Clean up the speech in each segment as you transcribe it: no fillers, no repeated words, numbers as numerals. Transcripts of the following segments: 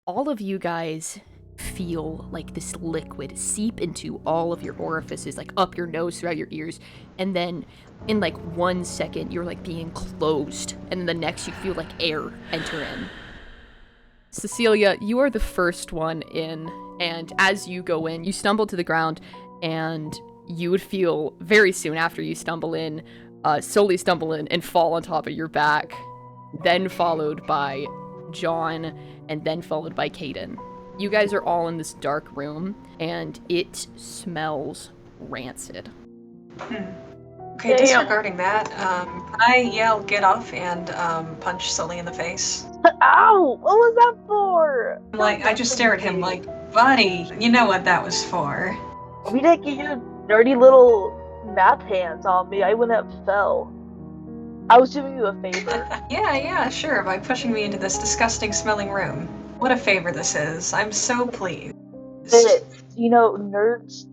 all of you guys feel like this liquid seep into all of your orifices, like up your nose, throughout your ears, and then in like 1 second you're like being closed, and then the next you feel like air enter in. Cecilia, you are the first one in, and as you go in, you stumble to the ground, and you would feel very soon after you stumble in, slowly stumble in and fall on top of your back, then followed by John, and then followed by Caden. You guys are all in this dark room, and it smells rancid. Okay, disregarding that, can I yell get off and punch Sully in the face? Ow! What was that for? I just stare at him like, buddy, you know what that was for. If you didn't get your dirty little math hands on me, I wouldn't have fell. I was doing you a favor. Yeah, sure, by pushing me into this disgusting smelling room. What a favor this is. I'm so pleased. Nerds,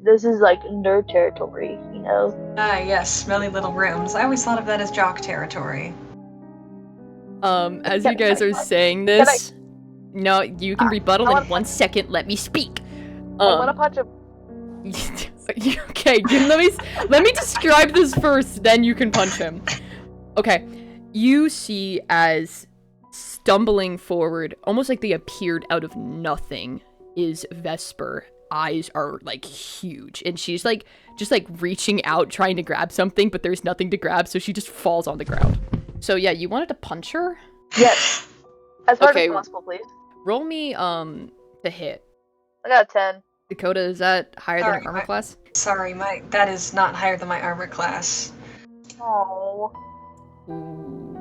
this is like nerd territory, you know? Ah, yes, smelly little rooms. I always thought of that as jock territory. As you guys are saying this, no, you can rebuttal in 1 second. Let me speak. I want to punch him. Okay, let me describe this first, then you can punch him. Okay, you see as stumbling forward, almost like they appeared out of nothing, is Vesper. Eyes are like huge, and she's like just like reaching out trying to grab something, but there's nothing to grab, so she just falls on the ground. So yeah, you wanted to punch her? Yes. As hard as possible, please. Roll me the hit. I got a 10. Dakota, is that higher than your armor class? Sorry, that is not higher than my armor class. Oh. Ooh.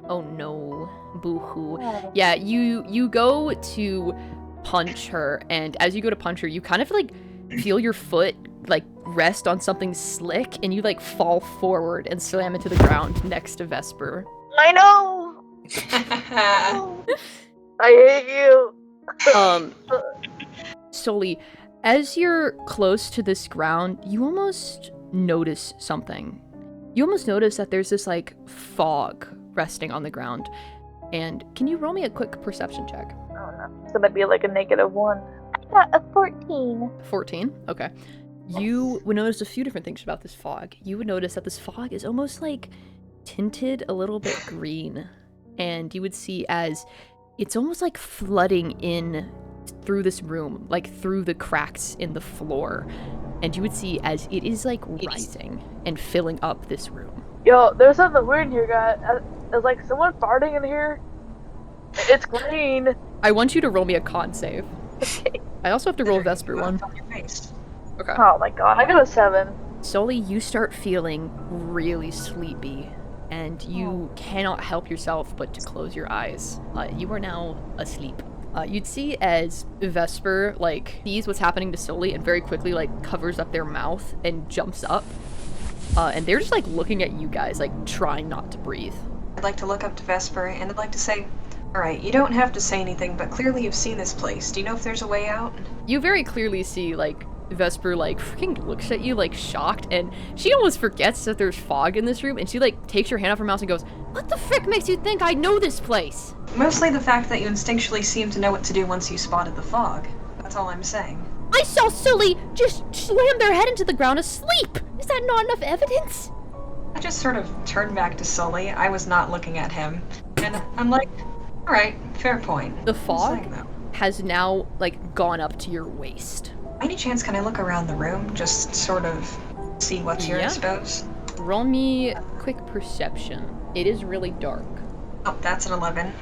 Oh no. Boo-hoo. Yeah, you go to punch her, and as you go to punch her, you kind of like feel your foot like rest on something slick, and you like fall forward and slam into the ground next to Vesper. I know! I hate you! Sully, as you're close to this ground, you almost notice something. You almost notice that there's this like fog resting on the ground. And can you roll me a quick perception check? Oh no, it's gonna be like a -1. I got a 14. 14? Okay. You would notice a few different things about this fog. You would notice that this fog is almost like tinted a little bit green. And you would see as it's almost like flooding in through this room, like through the cracks in the floor. And you would see as it is like rising and filling up this room. Yo, there's something weird here, guys. There's like someone farting in here. It's green. I want you to roll me a con save. Okay. I also have to roll a Vesper one. Okay. Oh my god, I got a 7. Sully, you start feeling really sleepy, and you cannot help yourself but to close your eyes. You are now asleep. You'd see as Vesper, like, sees what's happening to Sully and very quickly, like, covers up their mouth and jumps up. And they're just, like, looking at you guys, like, trying not to breathe. I'd like to look up to Vesper, and I'd like to say, alright, you don't have to say anything, but clearly you've seen this place. Do you know if there's a way out? You very clearly see, like, Vesper, like, freaking looks at you, like, shocked, and she almost forgets that there's fog in this room, and she, like, takes your hand off her mouth and goes, "What the frick makes you think I know this place?" Mostly the fact that you instinctually seem to know what to do once you spotted the fog. That's all I'm saying. I saw Sully just slam their head into the ground asleep! Is that not enough evidence? I just sort of turned back to Sully. I was not looking at him. And I'm like, alright, fair point. The fog has now, like, gone up to your waist. Any chance can I look around the room? Just sort of see what's here, I suppose? Roll me a quick perception. It is really dark. Oh, that's an 11.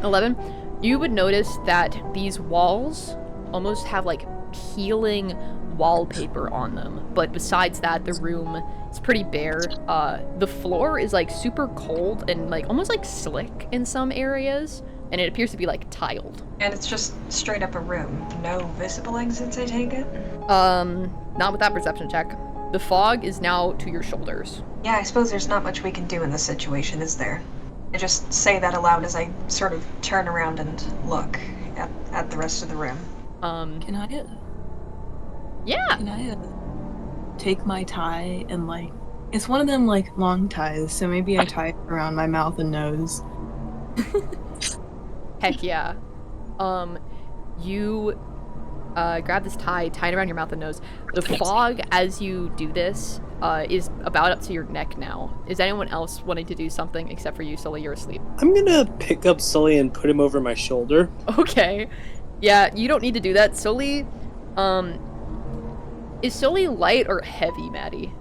11? You would notice that these walls almost have, like, peeling wallpaper on them. But besides that, the room is pretty bare. The floor is, like, super cold and, like, almost, like, slick in some areas. And it appears to be, like, tiled. And it's just straight up a room. No visible exits, I take it? Not with that perception check. The fog is now to your shoulders. Yeah, I suppose there's not much we can do in this situation, is there? I just say that aloud as I sort of turn around and look at the rest of the room. Can I, yeah. Can I, take my tie and, like, it's one of them, like, long ties, so maybe I tie it around my mouth and nose. Heck yeah. You grab this tie, tie it around your mouth and nose. The fog, as you do this, is about up to your neck now. Is anyone else wanting to do something except for you, Sully? You're asleep. I'm gonna pick up Sully and put him over my shoulder. Okay. Yeah, you don't need to do that. Sully, is Sully light or heavy, Maddie?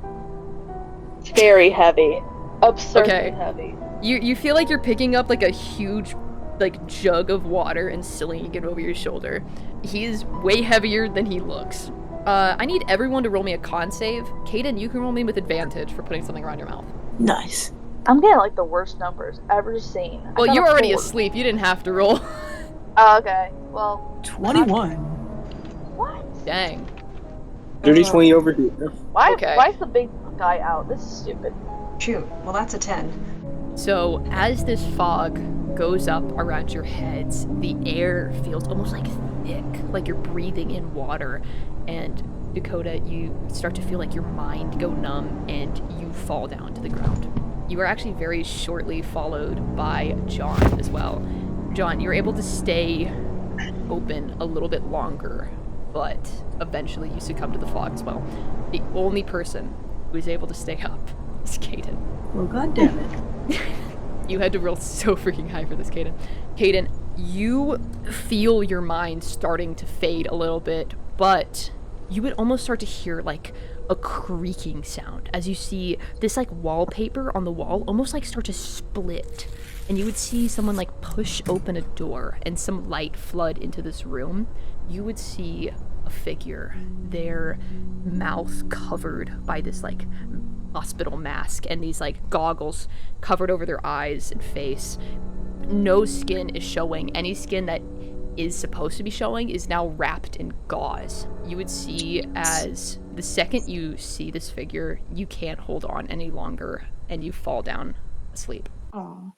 Very heavy. Absurdly Okay. heavy. You feel like you're picking up like a huge like jug of water and slinging it over your shoulder. He is way heavier than he looks. I need everyone to roll me a con save. Kaden, you can roll me with advantage for putting something around your mouth. Nice. I'm getting like the worst numbers ever seen. I Well, got you're a already 4. asleep. You didn't have to roll. Oh, okay. Well, 21. what? Dang. Dirty 20 over here. Why? Okay. Why is the big guy out? This is stupid. Shoot. Well, that's a 10. So, as this fog goes up around your heads, the air feels almost like thick, like you're breathing in water. And Dakota, you start to feel like your mind go numb and you fall down to the ground. You are actually very shortly followed by John as well. John, you're able to stay open a little bit longer, but eventually you succumb to the fog as well. The only person who is able to stay up is Kaden. Well, goddammit. You had to roll so freaking high for this, Kaden. Kaden, you feel your mind starting to fade a little bit, but you would almost start to hear like a creaking sound as you see this like wallpaper on the wall almost like start to split. And you would see someone like push open a door and some light flood into this room. You would see a figure, their mouth covered by this like hospital mask and these like goggles covered over their eyes and face. No skin is showing. Any skin that is supposed to be showing is now wrapped in gauze. You would see as the second you see this figure, you can't hold on any longer and you fall down asleep. Aw.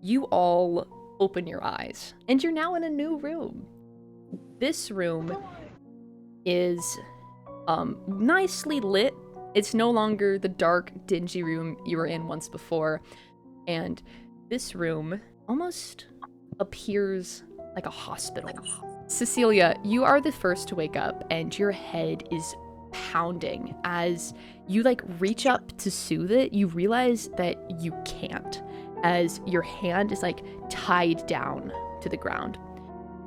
You all open your eyes and you're now in a new room. This room is nicely lit. It's no longer the dark, dingy room you were in once before. And this room almost appears like a hospital. Cecilia, you are the first to wake up and your head is pounding. As you like reach up to soothe it, you realize that you can't, as your hand is like tied down to the ground.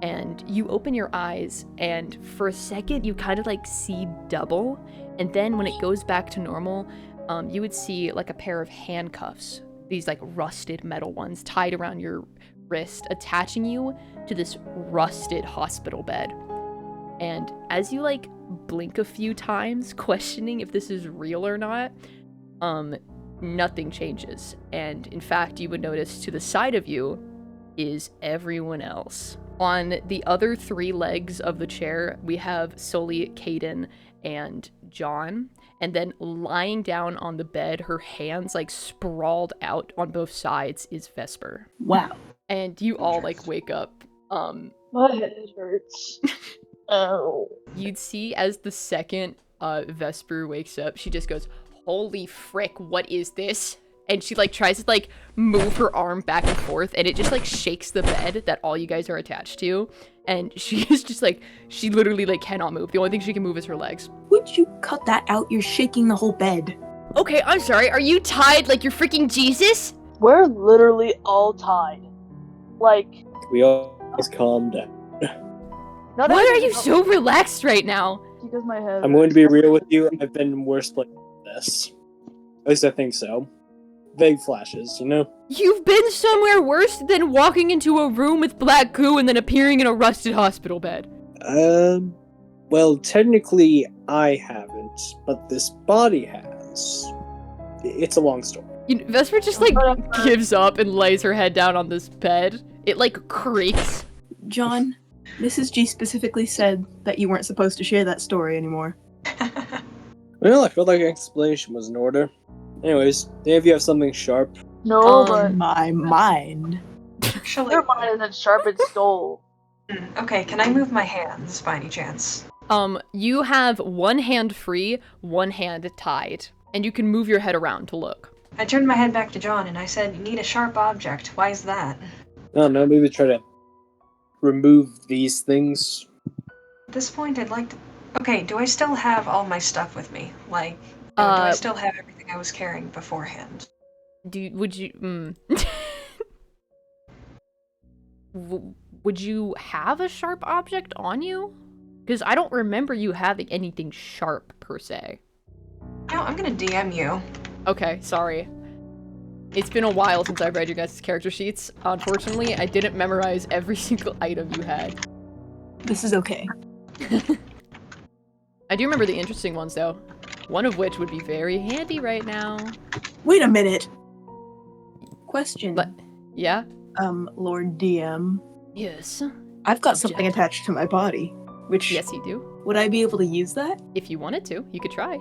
And you open your eyes, and for a second, you kind of like see double. And then when it goes back to normal, you would see like a pair of handcuffs, these like rusted metal ones tied around your wrist, attaching you to this rusted hospital bed. And as you like blink a few times, questioning if this is real or not, nothing changes. And in fact, you would notice to the side of you is everyone else. On the other 3 legs of the chair, we have Sully, Kaden, and John. And then lying down on the bed, her hands like sprawled out on both sides, is Vesper. Wow. And you all like wake up. My head hurts. Oh. You'd see as the second Vesper wakes up, she just goes, "Holy frick, what is this?" And she like tries to like move her arm back and forth, and it just like shakes the bed that all you guys are attached to. And she is just like, she literally like cannot move. The only thing she can move is her legs. Would you cut that out? You're shaking the whole bed. Okay, I'm sorry. Are you tied like you're freaking Jesus? We're literally all tied. Like, We all just calm down. not Why are even- you so relaxed right now? Because my head. I'm going to be real with you. I've been in worse places than this. At least I think so. Vague flashes, you know? You've been somewhere worse than walking into a room with black goo and then appearing in a rusted hospital bed. Well, technically I haven't, but this body has. It's a long story. Vesper just like gives up and lays her head down on this bed. It like creaks. John, Mrs. G specifically said that you weren't supposed to share that story anymore. Well, I felt like an explanation was in order. Anyways, any of you have something sharp? No, but My mind. Actually, your mind isn't sharp, it's dull. okay, can I move my hands by any chance? You have one hand free, one hand tied, and you can move your head around to look. I turned my head back to John and I said, "You need a sharp object. Why is that?" I don't know, maybe try to remove these things. At this point, I'd like to. Okay, do I still have all my stuff with me? Like, do I still have everything I was carrying beforehand? Would you have a sharp object on you? Because I don't remember you having anything sharp per se. No, I'm gonna DM you. Okay, sorry. It's been a while since I've read your guys' character sheets. Unfortunately, I didn't memorize every single item you had. This is okay. I do remember the interesting ones, though. One of which would be very handy right now. Wait a minute. Question. But, yeah? Lord DM. Yes. I've got something attached to my body. Which, Yes, you do. would I be able to use that? If you wanted to, you could try.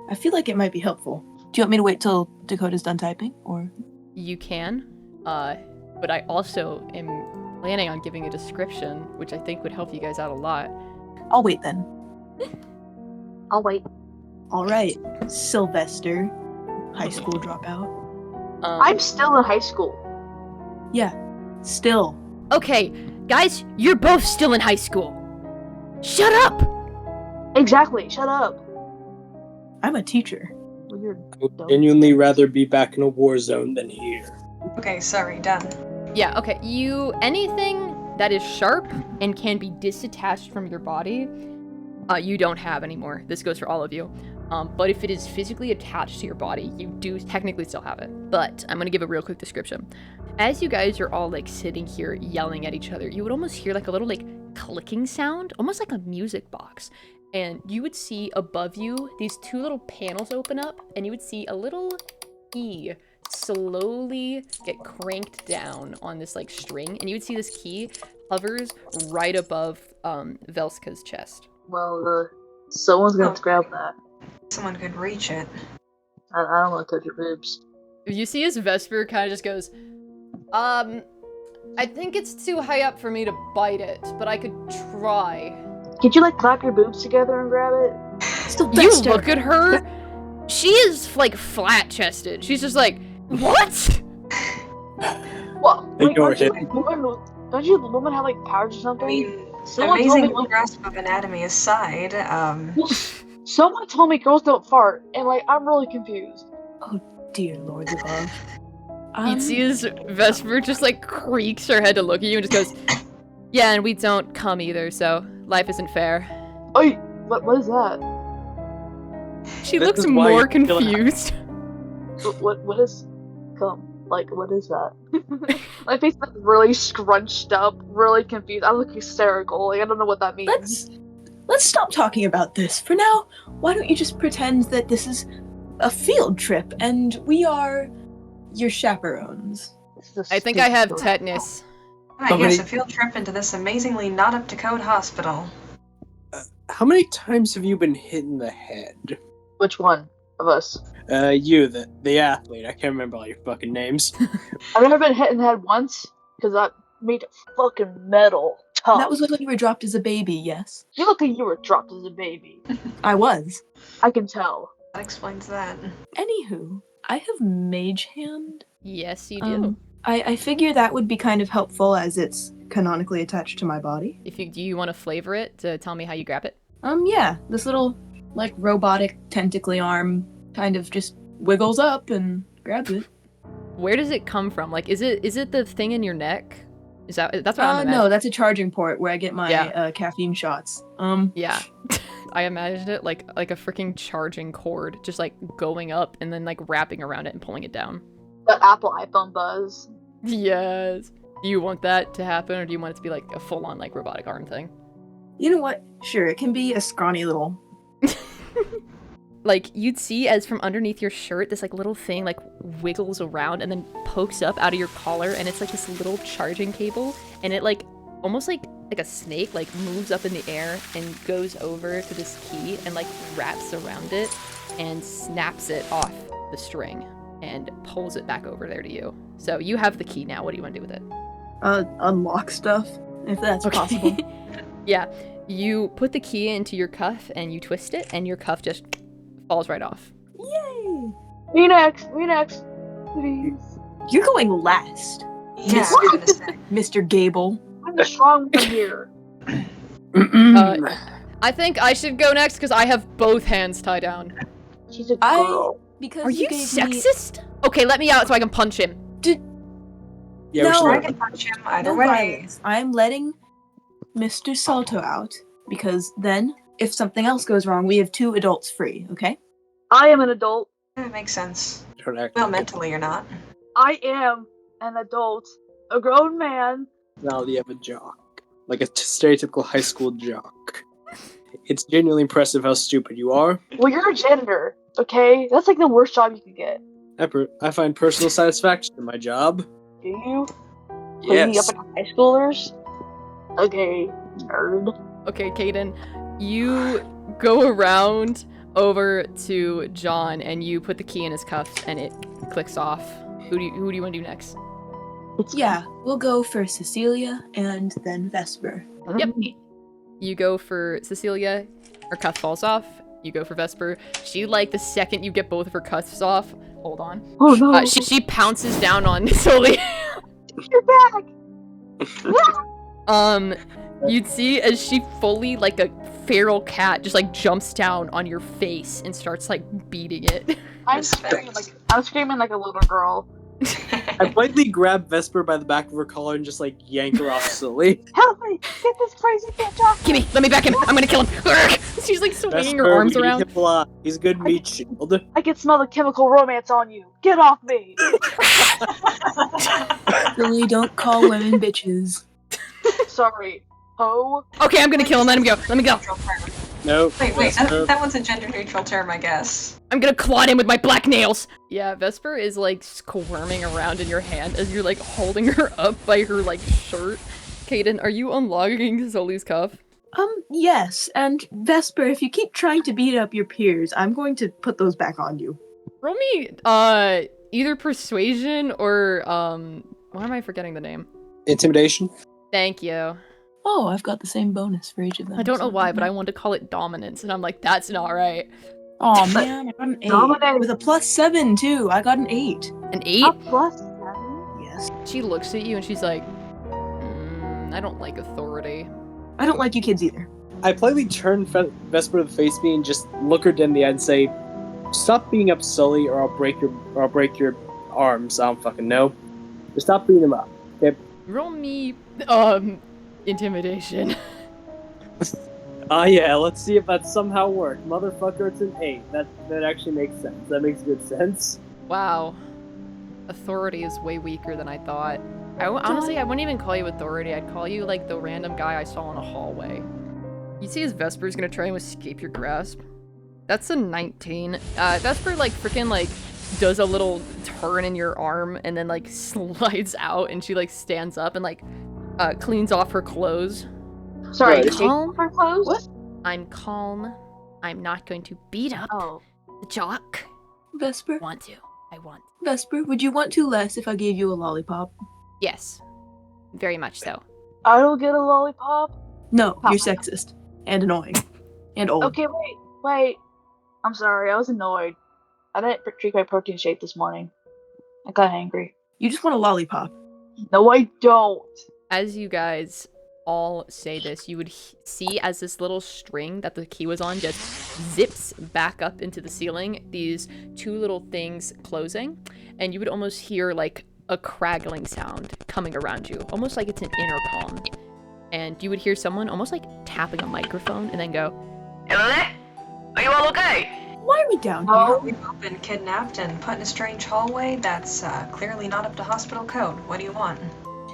I feel like it might be helpful. Do you want me to wait till Dakota's done typing, or? You can, but I also am planning on giving a description, which I think would help you guys out a lot. I'll wait then. I'll wait. Alright, Sylvester, high school dropout. I'm still in high school. Yeah, still. Okay, guys, you're both still in high school. Shut up! Exactly, shut up. I'm a teacher. Well, you're I would genuinely rather be back in a war zone than here. Okay, sorry, done. Yeah, okay, anything that is sharp and can be disattached from your body, you don't have anymore. This goes for all of you. But if it is physically attached to your body, you do technically still have it. But I'm gonna give a real quick description. As you guys are all like sitting here yelling at each other, you would almost hear like a little like clicking sound, almost like a music box. And you would see above you these two little panels open up, and you would see a little key slowly get cranked down on this like string, and you would see this key hovers right above Velska's chest. Well, someone's gonna have to grab that. Someone could reach it. I don't want to touch your boobs. You see as Vesper kind of just goes, I think it's too high up for me to bite it, but I could try. Could you like clap your boobs together and grab it? You look at her, she is like flat-chested. She's just like, what? What? Wait, Ignore don't you, him. don't you women have like powers or I something? mean, Someone told amazing me- grasp of anatomy aside, Someone told me girls don't fart, and like I'm really confused. Dear Lord above. You'd see as Vesper just like creaks her head to look at you and just goes, yeah, and we don't come either, so life isn't fair. Oh, what is that? She This looks is why more you're killing- confused. What is cum? Like, what is that? My face is like, really scrunched up, really confused. I look hysterical. Like, I don't know what that means. Let's stop talking about this. For now, why don't you just pretend that this is a field trip and we are your chaperones? I think I have tetanus. yes, a field trip into this amazingly not up to code hospital. How many times have you been hit in the head? Which one of us? You, the athlete. I can't remember all your fucking names. I've never been hit in the head once, because that made it fucking metal tough. That was when you were dropped as a baby, yes? You look like you were dropped as a baby. I was. I can tell. That explains that. Anywho, I have Mage Hand. Yes, you do. I figure that would be kind of helpful as it's canonically attached to my body. Do you want to flavor it to tell me how you grab it? Yeah, this little, like, robotic tentacly arm kind of just wiggles up and grabs it. Where does it come from? Like, is it the thing in your neck? That's what I'm imagining. No, that's a charging port where I get my caffeine shots. Yeah. I imagined it like a freaking charging cord, just like going up and then like wrapping around it and pulling it down. The Apple iPhone buzz. Yes. Do you want that to happen, or do you want it to be like a full-on like robotic arm thing? You know what? Sure, it can be a scrawny little. Like, you'd see as from underneath your shirt, this like little thing like wiggles around and then pokes up out of your collar, and it's like this little charging cable, and it like almost like a snake like moves up in the air and goes over to this key and like wraps around it and snaps it off the string and pulls it back over there to you. So you have the key now. What do you want to do with it? Unlock stuff, if that's possible. Yeah, you put the key into your cuff and you twist it, and your cuff just falls right off. Yay! Me next, please. You're going last. Yeah, Mr. I was gonna say. Mr. Gable. I'm the strong one here. I think I should go next because I have both hands tied down. She's a girl. Because Are you gave me sexist? Okay, let me out so I can punch him. Yeah, No. we should I let can him. punch him either no way. violence. I am letting Mr. Salto out because then, if something else goes wrong, we have 2 adults free. Okay? I am an adult. That makes sense. Don't act Well, like it. mentally you're not. I am an adult. A grown man. Now you have a jock. Like a stereotypical high school jock. It's genuinely impressive how stupid you are. Well, you're a janitor, okay? That's like the worst job you could get. I find personal satisfaction in my job. Do you? Cleaning Yes. up in high schoolers? Okay, nerd. Okay, Kaden, you go around over to John and you put the key in his cuffs and it clicks off. Who do you want to do next? Yeah, we'll go for Cecilia and then Vesper. Yep. You go for Cecilia, her cuff falls off. You go for Vesper. She, like, the second you get both of her cuffs off, hold on. Oh no. She pounces down on Sully. You're back! You'd see as she fully, like a feral cat, just, like, jumps down on your face and starts, like, beating it. I'm Respect. screaming like a little girl. I politely grab Vesper by the back of her collar and just like yank her off slowly. Help me! Get this crazy bitch off! Gimme, let me back him. I'm gonna kill him. Urgh! She's, like, swinging her arms we need around. him alive. He's a good meat shield. I can smell the chemical romance on you. Get off me! Really, don't call women bitches. Sorry. Ho. Okay, I'm gonna kill him. Let him go. Let me go. Neutral term. No. Wait, Vesper. that one's a gender neutral term, I guess. I'm gonna claw him with my black nails. Yeah, Vesper is like squirming around in your hand as you're like holding her up by her like shirt. Kaden, are you unlogging Zoli's cuff? Yes, and Vesper, if you keep trying to beat up your peers, I'm going to put those back on you. Roll me either persuasion or why am I forgetting the name? Intimidation. Thank you. Oh, I've got the same bonus for each of them. I don't know so- why, but I wanted to call it dominance, and I'm like, that's not right. Oh man, I got an 8. Dominate. With a +7 too. I got an 8. An 8? A +7? Yes. She looks at you and she's like, I don't like authority. I don't like you kids either. I politely turn Vesper to face me and just look her dead in the eye and say, "Stop beating up Sully, or I'll break your arms. I don't fucking know. Just stop beating him up." Okay. Roll me, intimidation. Yeah, let's see if that somehow worked. Motherfucker, it's an 8. That actually makes sense. That makes good sense. Wow. Authority is way weaker than I thought. Honestly, I wouldn't even call you authority. I'd call you like the random guy I saw in a hallway. You see as Vesper's gonna try and escape your grasp. That's a 19. Vesper like freaking like does a little turn in your arm and then like slides out and she like stands up and like cleans off her clothes. Sorry, Right. did you Calm. her clothes? What? I'm calm. I'm not going to beat up Oh. the jock. Vesper? Want to. I want. Vesper, would you want to less if I gave you a lollipop? Yes. Very much so. I don't get a lollipop? No, Pop. you're sexist. And annoying. And old. Okay, wait. I'm sorry, I was annoyed. I didn't drink my protein shake this morning. I got angry. You just want a lollipop. No, I don't. As you guys all say this, you would see as this little string that the key was on just zips back up into the ceiling, these 2 little things closing, and you would almost hear like a crackling sound coming around you, almost like it's an intercom. And you would hear someone almost like tapping a microphone and then go, "Hello there? Are you all okay?" Why are we down Oh, here? we've all been kidnapped and put in a strange hallway. That's clearly not up to hospital code. What do you want?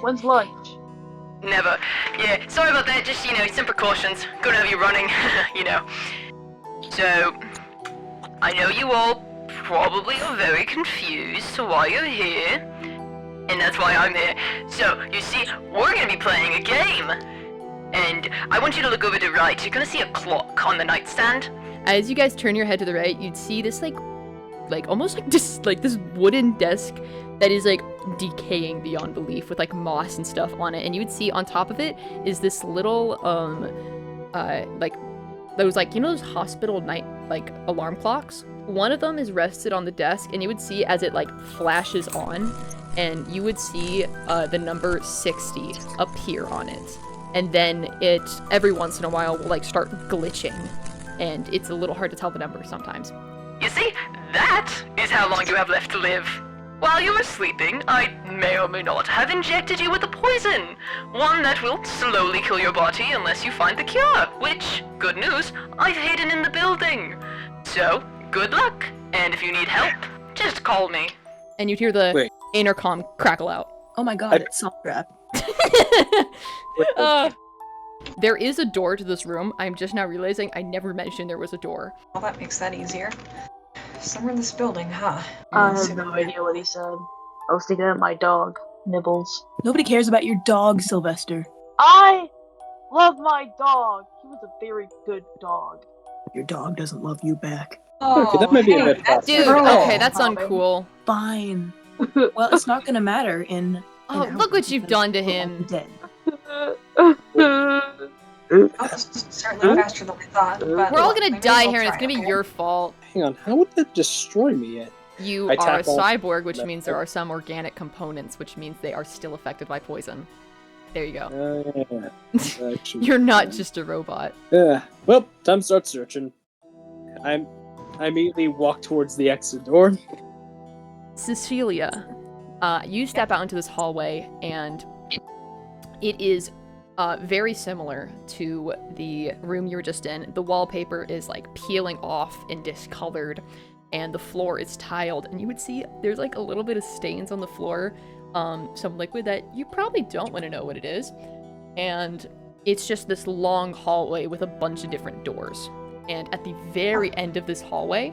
When's lunch? Never. Yeah, sorry about that. Just, some precautions. Gonna have you running, So, I know you all probably are very confused to why you're here, and that's why I'm here. So, you see, we're gonna be playing a game. And I want you to look over to the right. You're gonna see a clock on the nightstand. As you guys turn your head to the right, you'd see this, almost like this wooden desk that is, decaying beyond belief with, moss and stuff on it. And you would see on top of it is this little, those, those hospital night, alarm clocks? One of them is rested on the desk, and you would see as it like flashes on, and you would see the number 60 appear on it. And then it, every once in a while, will like start glitching, and it's a little hard to tell the number sometimes. You see, that is how long you have left to live. While you were sleeping, I may or may not have injected you with a poison. One that will slowly kill your body unless you find the cure, which, good news, I've hidden in the building. So, good luck, and if you need help, just call me. And you'd hear the Wait. intercom crackle out. Oh my god, it's Sandra. There is a door to this room. I'm just now realizing I never mentioned there was a door. Well, that makes that easier. Somewhere in this building, huh? I have no idea what he said. I was thinking of my dog, Nibbles. Nobody cares about your dog, Sylvester. I love my dog. He was a very good dog. Your dog doesn't love you back. Oh, Okay, that might be a hey, red that's Dude, cruel. okay, that's Robin. uncool. Fine. Well, it's not gonna matter in. Oh, an look hour what you've because done to we're all him. Dead. Oh, that's certainly faster than I thought. But We're all look, gonna we may as die well here, and it's try, gonna be okay? your fault. Hang on, how would that destroy me yet? You I are a tackle- cyborg, which No. means there are some organic components, which means they are still affected by poison. There you go. Actually, You're not just a robot. Yeah. Well, time to start searching. I immediately walk towards the exit door. Cecilia, you step out into this hallway, and it is very similar to the room you were just in. The wallpaper is like peeling off and discolored, and the floor is tiled, and you would see there's like a little bit of stains on the floor, some liquid that you probably don't want to know what it is. And it's just this long hallway with a bunch of different doors. And at the very end of this hallway,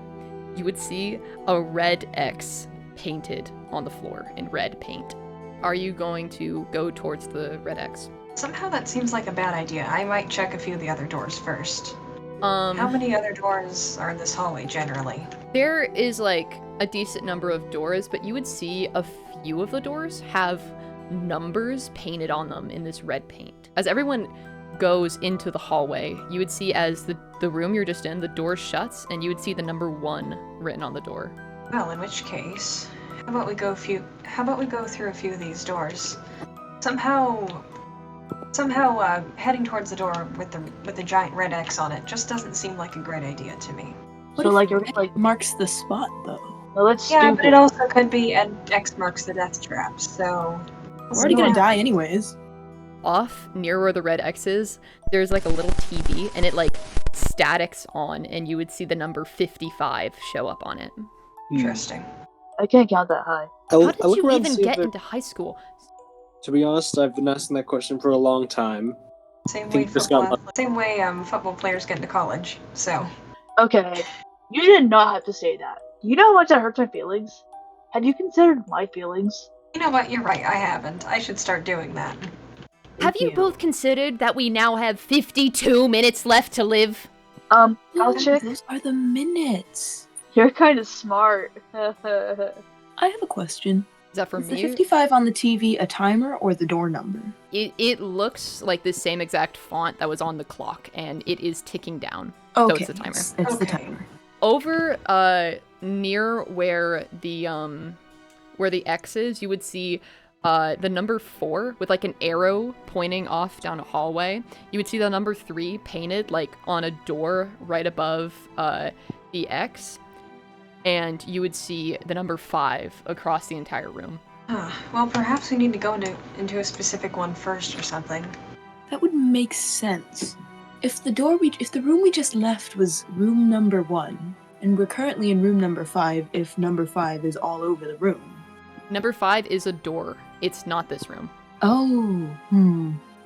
you would see a red X painted on the floor in red paint. Are you going to go towards the red X? Somehow that seems like a bad idea. I might check a few of the other doors first. How many other doors are in this hallway generally? There is like a decent number of doors, but you would see a few of the doors have numbers painted on them in this red paint. As everyone goes into the hallway, you would see as the room you're just in, the door shuts, and you would see the number 1 written on the door. Well, in which case, how about we go through a few of these doors? Somehow heading towards the door with the giant red X on it just doesn't seem like a great idea to me. What So, if like, you're red like- marks the spot though? No, that's Yeah, stupid. but it also could be an X marks the death trap. So We're already gonna die anyways. Off near where the red X is, there's like a little TV, and it like statics on, and you would see the number 55 show up on it. Interesting. I can't count that high. How did look you around to even see if get there- into high school? To be honest, I've been asking that question for a long time. Same think way this got football players get into college. So Okay, you did not have to say that. You know how much that hurts my feelings? Had you considered my feelings? you know what? You're right. I haven't. I should start doing that. Have you both considered that we now have 52 minutes left to live? I'll No, check. Those are the minutes. You're kind of smart. I have a question. Is that for Is the me? 55 on the TV a timer or the door number? It looks like the same exact font that was on the clock, and it is ticking down. Okay, it's the timer. It's the Okay. timer. Over near where the X is, you would see the number 4 with like an arrow pointing off down a hallway. You would see the number 3 painted like on a door right above the X, and you would see the number 5 across the entire room. Well, perhaps we need to go into a specific one first or something. That would make sense. If the room we just left was room number 1, and we're currently in room number 5, if number 5 is all over the room. Number 5 is a door. It's not this room. Oh,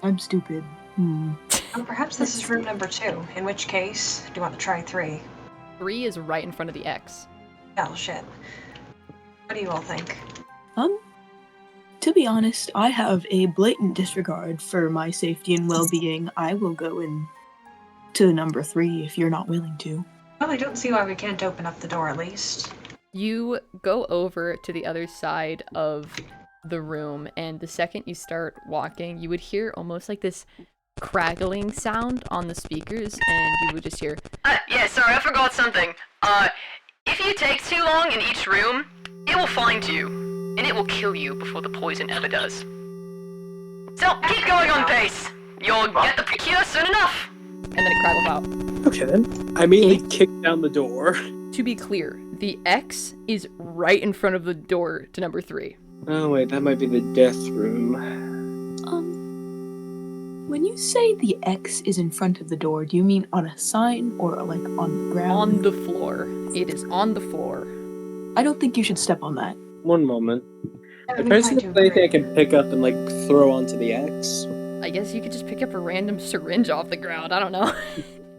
I'm stupid. Well, perhaps this is room number 2. In which case, do you want to try 3? 3 is right in front of the X. Oh shit. What do you all think? To be honest, I have a blatant disregard for my safety and well-being. I will go in to number 3 if you're not willing to. Well, I don't see why we can't open up the door at least. You go over to the other side of the room, and the second you start walking, you would hear almost like this crackling sound on the speakers, and you would just hear, Yeah, sorry, I forgot something. If you take too long in each room, it will find you, and it will kill you before the poison ever does. So, keep going on pace. You'll get the cure soon enough. And then it crackles out. Okay then. I immediately kick down the door. To be clear, the X is right in front of the door to number 3. Oh wait, that might be the death room. When you say the X is in front of the door, do you mean on a sign or like on the ground? On the floor. It is on the floor. I don't think you should step on that. One moment. I If would there's find you anything I great. can pick up and like throw onto the X. I guess you could just pick up a random syringe off the ground. I don't know.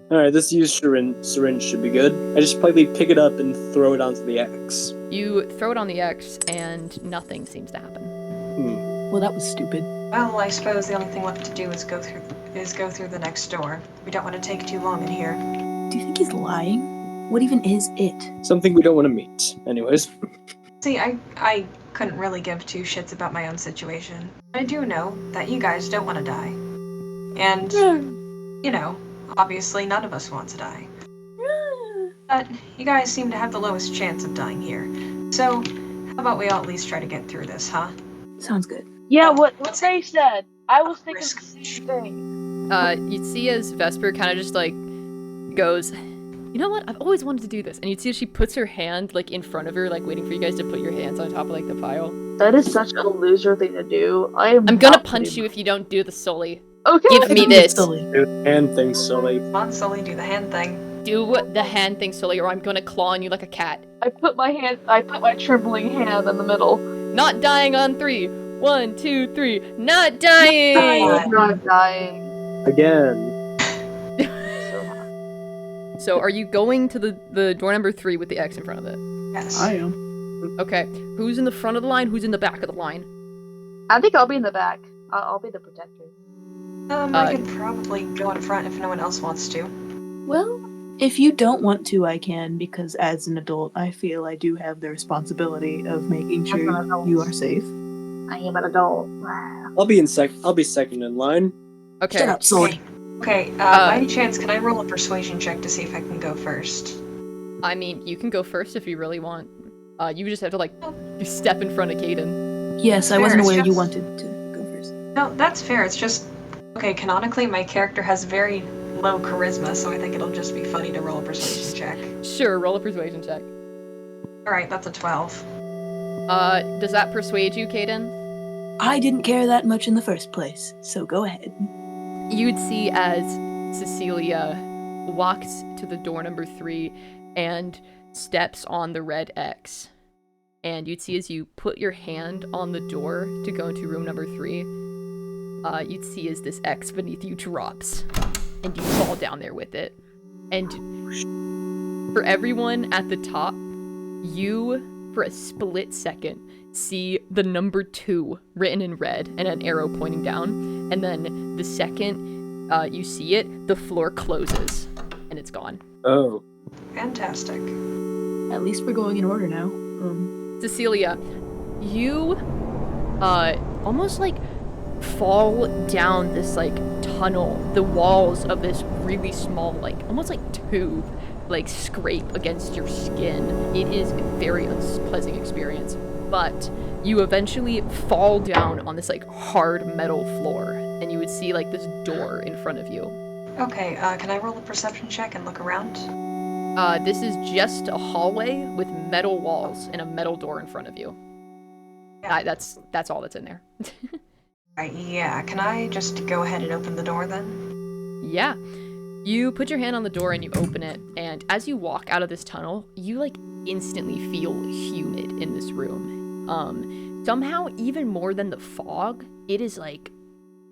Alright, this used syringe should be good. I just politely pick it up and throw it onto the X. You throw it on the X, and nothing seems to happen. Well, that was stupid. Well, I suppose the only thing left to do is go through the next door. We don't want to take too long in here. Do you think he's lying? What even is it? Something we don't want to meet. Anyways. See, I couldn't really give two shits about my own situation. I do know that you guys don't want to die. And, you know, obviously none of us want to die. But you guys seem to have the lowest chance of dying here. So, how about we all at least try to get through this, huh? Sounds good. Yeah, what they said. I was thinking Risk. the same thing. You'd see as Vesper kind of just like goes, you know what? I've always wanted to do this. And you'd see as she puts her hand like in front of her, like waiting for you guys to put your hands on top of like the pile. That is such a loser thing to do. I'm I'm gonna punch you if you don't do the Sully. Okay. Give me this. Silly. Do the hand thing, silly. Come on, Sully, do the hand thing. Do the hand thing, Sully, or I'm gonna claw on you like a cat. I put my trembling hand in the middle. Not dying on 3. 1, 2, 3. Not dying! dying. Not dying. Again. So are you going to the door number 3 with the X in front of it? Yes. I am. Okay. Who's in the front of the line? Who's in the back of the line? I think I'll be in the back. I'll be the protector. I could probably go in front if no one else wants to. Well, if you don't want to, I can, because as an adult, I feel I do have the responsibility of making sure As an adult. you are safe. I am an adult. I'll be second in line. Okay. Shut up, sword. Okay, by any chance, can I roll a persuasion check to see if I can go first? I mean, you can go first if you really want. You just have to, like, step in front of Caden. Yes, I Fair, wasn't it's aware you just- wanted to go first. No, that's fair. It's just, okay, canonically, my character has very low charisma, so I think it'll just be funny to roll a persuasion check. Sure, roll a persuasion check. Alright, that's a 12. Does that persuade you, Caden? I didn't care that much in the first place, so go ahead. You'd see as Cecilia walks to the door number 3 and steps on the red X. And you'd see as you put your hand on the door to go into room number 3, you'd see as this X beneath you drops. And you fall down there with it. And for everyone at the top, you, for a split second, see the number 2 written in red and an arrow pointing down. And then the second you see it, the floor closes and it's gone. Oh. Fantastic. At least we're going in order now. Cecilia, you almost like fall down this like tunnel. The walls of this really small, like almost like tube, like scrape against your skin. It is a very unpleasant experience. But you eventually fall down on this like hard metal floor, and you would see like this door in front of you. Okay, can I roll a perception check and look around? This is just a hallway with metal walls and a metal door in front of you. Yeah. That's all that's in there. Right, yeah, can I just go ahead and open the door then? Yeah. You put your hand on the door and you open it, and as you walk out of this tunnel, you like instantly feel humid in this room. Somehow even more than the fog, it is like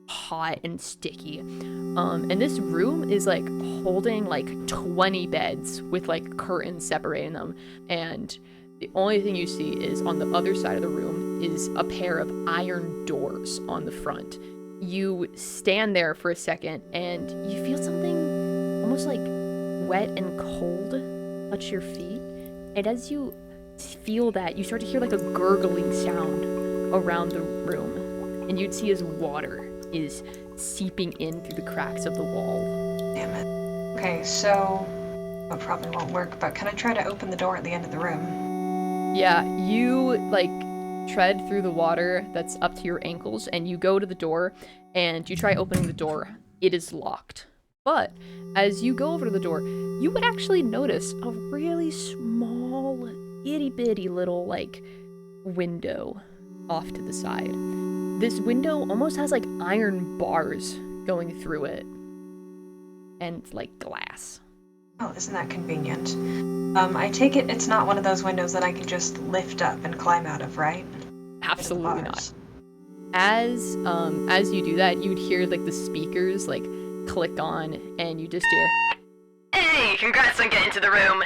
hot and sticky. And this room is like holding like 20 beds with like curtains separating them, and the only thing you see is on the other side of the room is a pair of iron doors on the front. You stand there for a second and you feel something almost like wet and cold touch your feet. And as you feel that, you start to hear like a gurgling sound around the room. And you'd see as water is seeping in through the cracks of the wall. Damn it. Okay, so It probably won't work, but can I try to open the door at the end of the room? Yeah, you like tread through the water that's up to your ankles, and you go to the door, and you try opening the door. It is locked. But as you go over to the door, you would actually notice a really small, itty bitty little like window off to the side. This window almost has like iron bars going through it, and like glass. Oh, isn't that convenient? I take it it's not one of those windows that I can just lift up and climb out of, right? Absolutely not. As you do that, you'd hear like the speakers like click on, and you just hear, Hey, congrats on getting to the room.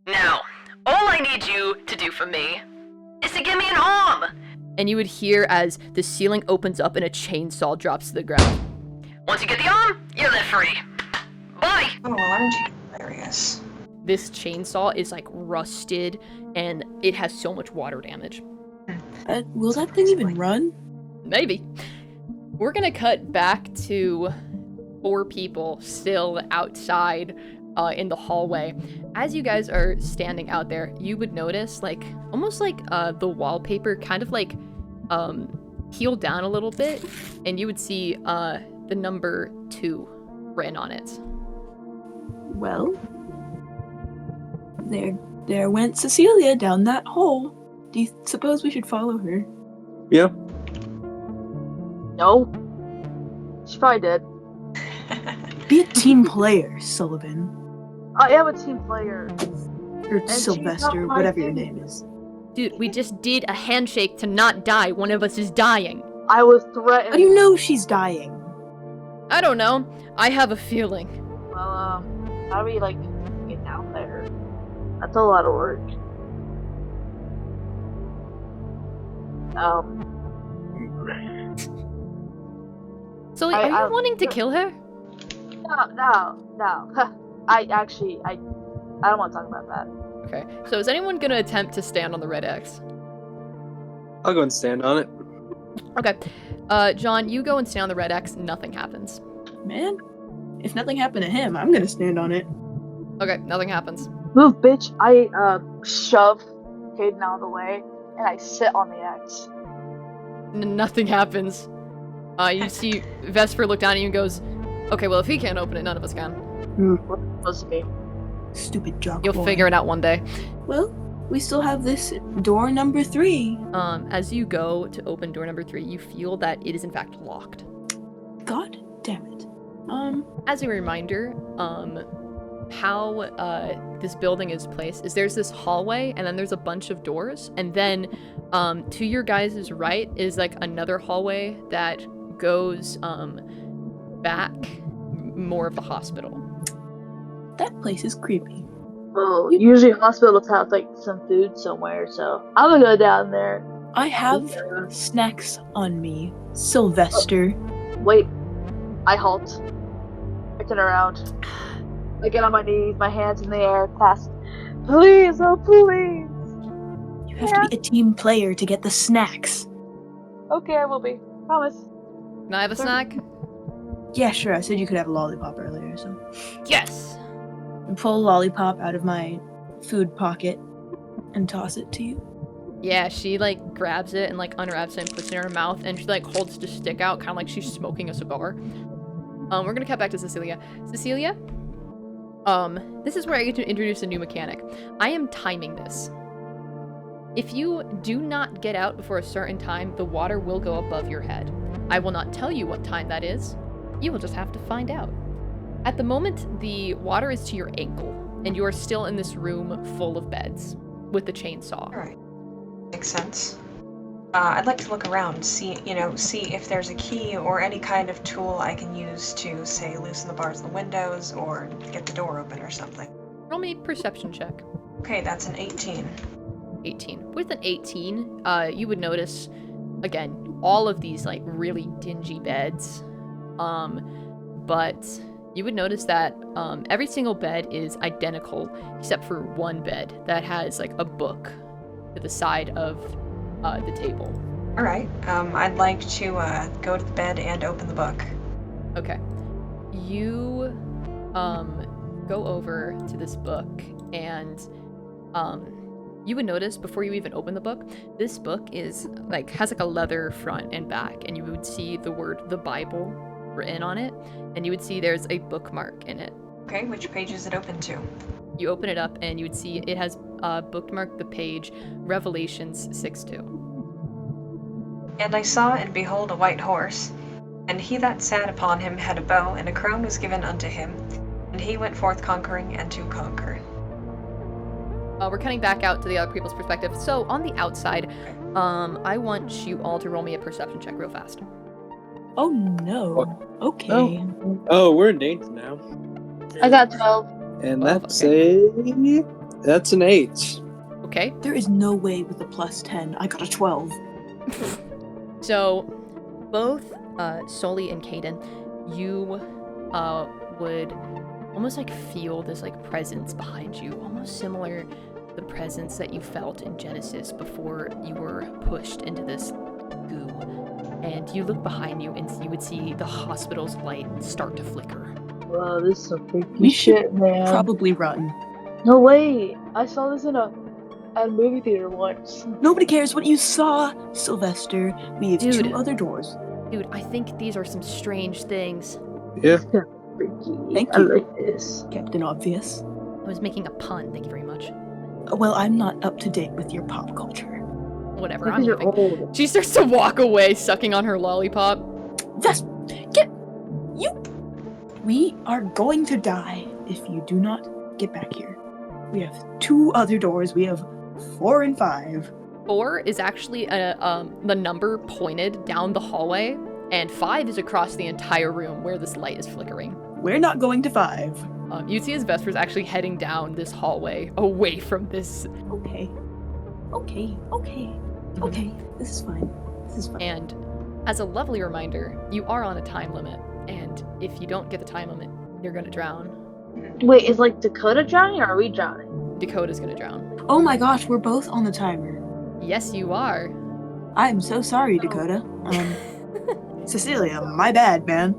Now, all I need you to do for me is to give me an arm. and you would hear as the ceiling opens up and a chainsaw drops to the ground. Once you get the arm, you're left free. Bye. Oh, well, aren't you hilarious? This chainsaw is like rusted, and it has so much water damage. Will that thing even run? Maybe. We're gonna cut back to 4 people still outside in the hallway. As you guys are standing out there, you would notice like almost like the wallpaper kind of like peeled down a little bit, and you would see the number 2 written on it. Well, there went Cecilia down that hole. Do you suppose we should follow her? Yeah. No. She probably did. Be a team player, Sullivan. I am a team player. Or she's Sylvester, not my whatever your team. name is. Dude, we just did a handshake to not die. One of us is dying. I was How threatened. do you know she's dying? I don't know. I have a feeling. Well, how do we, like, get down there? That's a lot of work. So, like, are you wanting to kill her? No. I don't want to talk about that. Okay. So, is anyone gonna attempt to stand on the red X? I'll go and stand on it. Okay. John, you go and stand on the red X. Nothing happens. Man, if nothing happened to him, I'm gonna stand on it. Okay, nothing happens. Move, bitch. I shove Caden out of the way, and I sit on the X. Nothing happens. You see Vesper look down at you and goes, okay, well, if he can't open it, none of us can. What's it supposed to be? Stupid jock You'll boy. figure it out one day. Well, we still have this door number 3. As you go to open door number 3, you feel that it is in fact locked. God damn it. As a reminder, how this building is placed is there's this hallway, and then there's a bunch of doors, and then to your guys' right is like another hallway that goes back more of the hospital. That place is creepy. Well, usually hospitals have, like, some food somewhere, so I'm gonna go down there. I have snacks on me, Sylvester. Wait. I halt. I turn around. I get on my knees, my hands in the air, clasp. Please, oh please! You have to be a team player to get the snacks. Okay, I will be. Promise. Can I have a snack? Yeah, sure. I said you could have a lollipop earlier, so. Yes! I pull a lollipop out of my food pocket and toss it to you. Yeah, she like grabs it and like unwraps it and puts it in her mouth, and she like holds the stick out, kind of like she's smoking a cigar. We're gonna cut back to Cecilia. Cecilia, this is where I get to introduce a new mechanic. I am timing this. If you do not get out before a certain time, the water will go above your head. I will not tell you what time that is. You will just have to find out. At the moment, the water is to your ankle, and you are still in this room full of beds with the chainsaw. Alright. Makes sense. I'd like to look around, see if there's a key or any kind of tool I can use to, say, loosen the bars of the windows or get the door open or something. Roll me a perception check. Okay, that's an 18. 18. With an 18, you would notice, again, all of these, like, really dingy beds. But you would notice that every single bed is identical, except for one bed that has, like, a book to the side of the table. Alright, I'd like to go to the bed and open the book. Okay. You go over to this book, and you would notice before you even open the book, this book is like has like a leather front and back, and you would see the word the Bible written on it, and you would see there's a bookmark in it. Okay, which page is it open to? You open it up, and you would see it has bookmarked the page Revelations 6:2. And I saw and behold a white horse, and he that sat upon him had a bow, and a crown was given unto him, and he went forth conquering and to conquer. We're cutting back out to the other people's perspective. So on the outside, I want you all to roll me a perception check real fast. Oh no. What? Okay. Oh, we're in danger now. I got 12. And 12, that's an 8. Okay. There is no way with a plus 10. I got a 12. So both Sully and Caden, you would almost like feel this like presence behind you, almost similar to the presence that you felt in Genesis before you were pushed into this goo. And you look behind you and you would see the hospital's light start to flicker. Whoa, this is some freaky We shit, should man. probably run. No way! I saw this at a movie theater once. Nobody cares what you saw, Sylvester. We have Dude. 2 other doors. Dude, I think these are some strange things. Yeah. It's kind of freaky. Thank I you. like this. Captain Obvious. I was making a pun, thank you very much. Well, I'm not up to date with your pop culture. Whatever, I'm Because you're leaving. old. She starts to walk away, sucking on her lollipop. Vest, get you. We are going to die if you do not get back here. We have 2 other doors. We have 4 and 5. 4 is actually the number pointed down the hallway, and 5 is across the entire room where this light is flickering. We're not going to 5. You see as Vesper's actually heading down this hallway away from this, Okay. Okay. This is fine. and as a lovely reminder, you are on a time limit, and if you don't get the time limit, you're gonna drown. Wait, is like Dakota drowning or are we drowning? Dakota's gonna drown. Oh my gosh, we're both on the timer. Yes, you are. I'm so sorry, Dakota. Cecilia, my bad, man.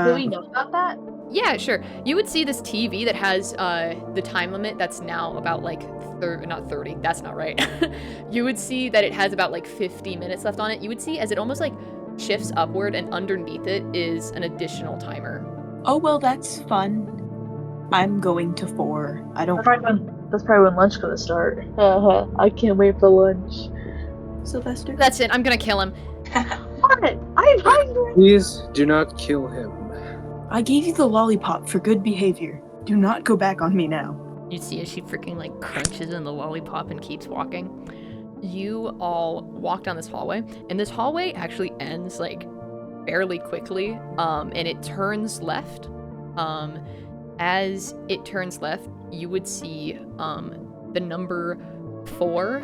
Do we know about that? Yeah, sure. You would see this TV that has the time limit that's now about like not 30, that's not right. You would see that it has about like 50 minutes left on it. You would see as it almost like shifts upward, and underneath it is an additional timer. Oh well, that's fun. I'm going to 4. I don't. That's probably when lunch gonna start. I can't wait for lunch. Sylvester. That's it, I'm gonna kill him. What? I'm hungry! Please do not kill him. I gave you the lollipop for good behavior. Do not go back on me now. You see as she freaking like crunches in the lollipop and keeps walking. You all walk down this hallway, and this hallway actually ends like fairly quickly, and it turns left. As it turns left, you would see the number 4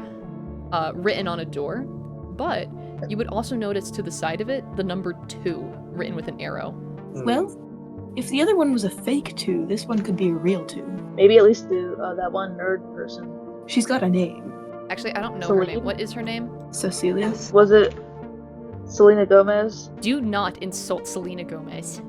written on a door, but you would also notice to the side of it the number 2 written with an arrow. Well, if the other one was a fake 2, this one could be a real 2. Maybe at least that one nerd person. She's got a name. Actually, I don't know her Celine? name. What is her name? Cecilia. Was it Selena Gomez? Do not insult Selena Gomez.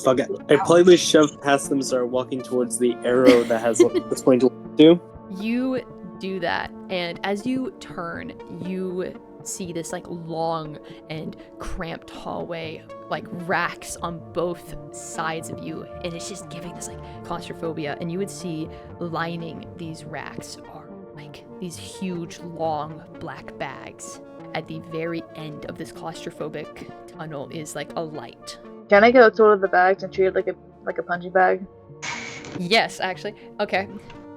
Fuck it. I politely shoved past them and started walking towards the arrow that has that's pointing to. You do that, and as you turn, you see this like long and cramped hallway, like racks on both sides of you, and it's just giving this like claustrophobia. And you would see lining these racks are like these huge long black bags. At the very end of this claustrophobic tunnel is like a light. Can I go to one of the bags and treat it like a punching bag? Yes, actually. Okay.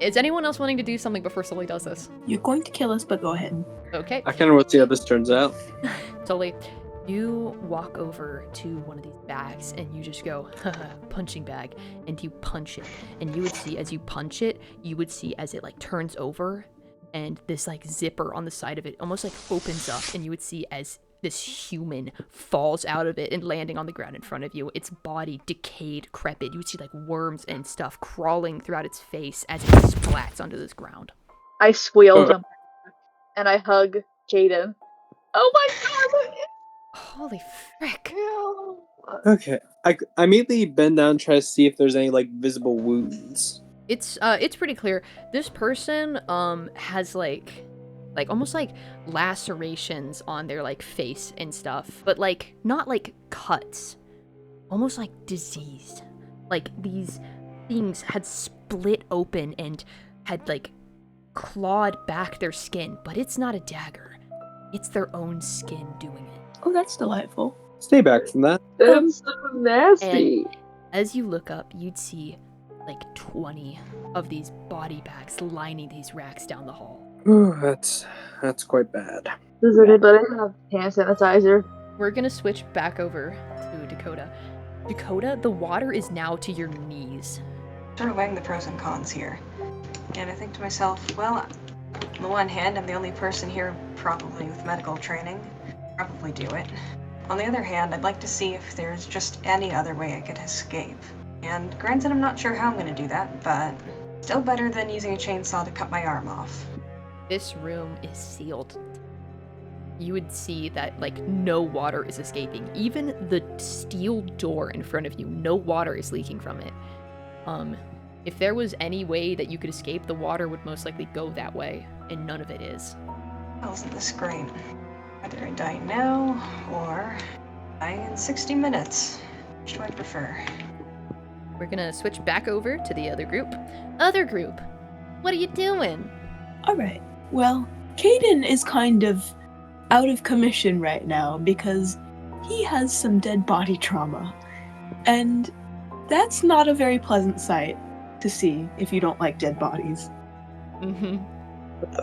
Is anyone else wanting to do something before Sully does this? You're going to kill us, but go ahead. Okay. I kind of want to see how this turns out. Sully, you walk over to one of these bags and you just go, punching bag, and you punch it. And you would see as you punch it, you would see as it like turns over, and this like zipper on the side of it almost like opens up, and you would see as this human falls out of it and landing on the ground in front of you. Its body decayed, decrepit. You would see like worms and stuff crawling throughout its face as it splats onto this ground. I squeal and I hug Jaden. Oh my god! Holy frick. Okay. I immediately bend down and try to see if there's any like visible wounds. It's pretty clear. This person has like almost like lacerations on their like face and stuff, but like not like cuts. Almost like diseased. Like these things had split open and had like clawed back their skin, but it's not a dagger. It's their own skin doing it. Oh, that's delightful. Stay back from that. That's so nasty. As you look up, you'd see like 20 of these body bags lining these racks down the hall. Ooh, that's quite bad. Does anybody have hand sanitizer? We're gonna switch back over to Dakota. Dakota, the water is now to your knees. Sort of weighing the pros and cons here. And I think to myself, well, on the one hand, I'm the only person here probably with medical training. Probably do it. On the other hand, I'd like to see if there's just any other way I could escape. And granted, I'm not sure how I'm going to do that, but still better than using a chainsaw to cut my arm off. This room is sealed. You would see that, like, no water is escaping. Even the steel door in front of you, no water is leaking from it. If there was any way that you could escape, the water would most likely go that way, and none of it is. Well, isn't this great? Either I die now, or die in 60 minutes. Which do I prefer? We're gonna switch back over to the other group. Other group, what are you doing? Alright, well, Caden is kind of out of commission right now because he has some dead body trauma. And that's not a very pleasant sight to see if you don't like dead bodies. Mm-hmm.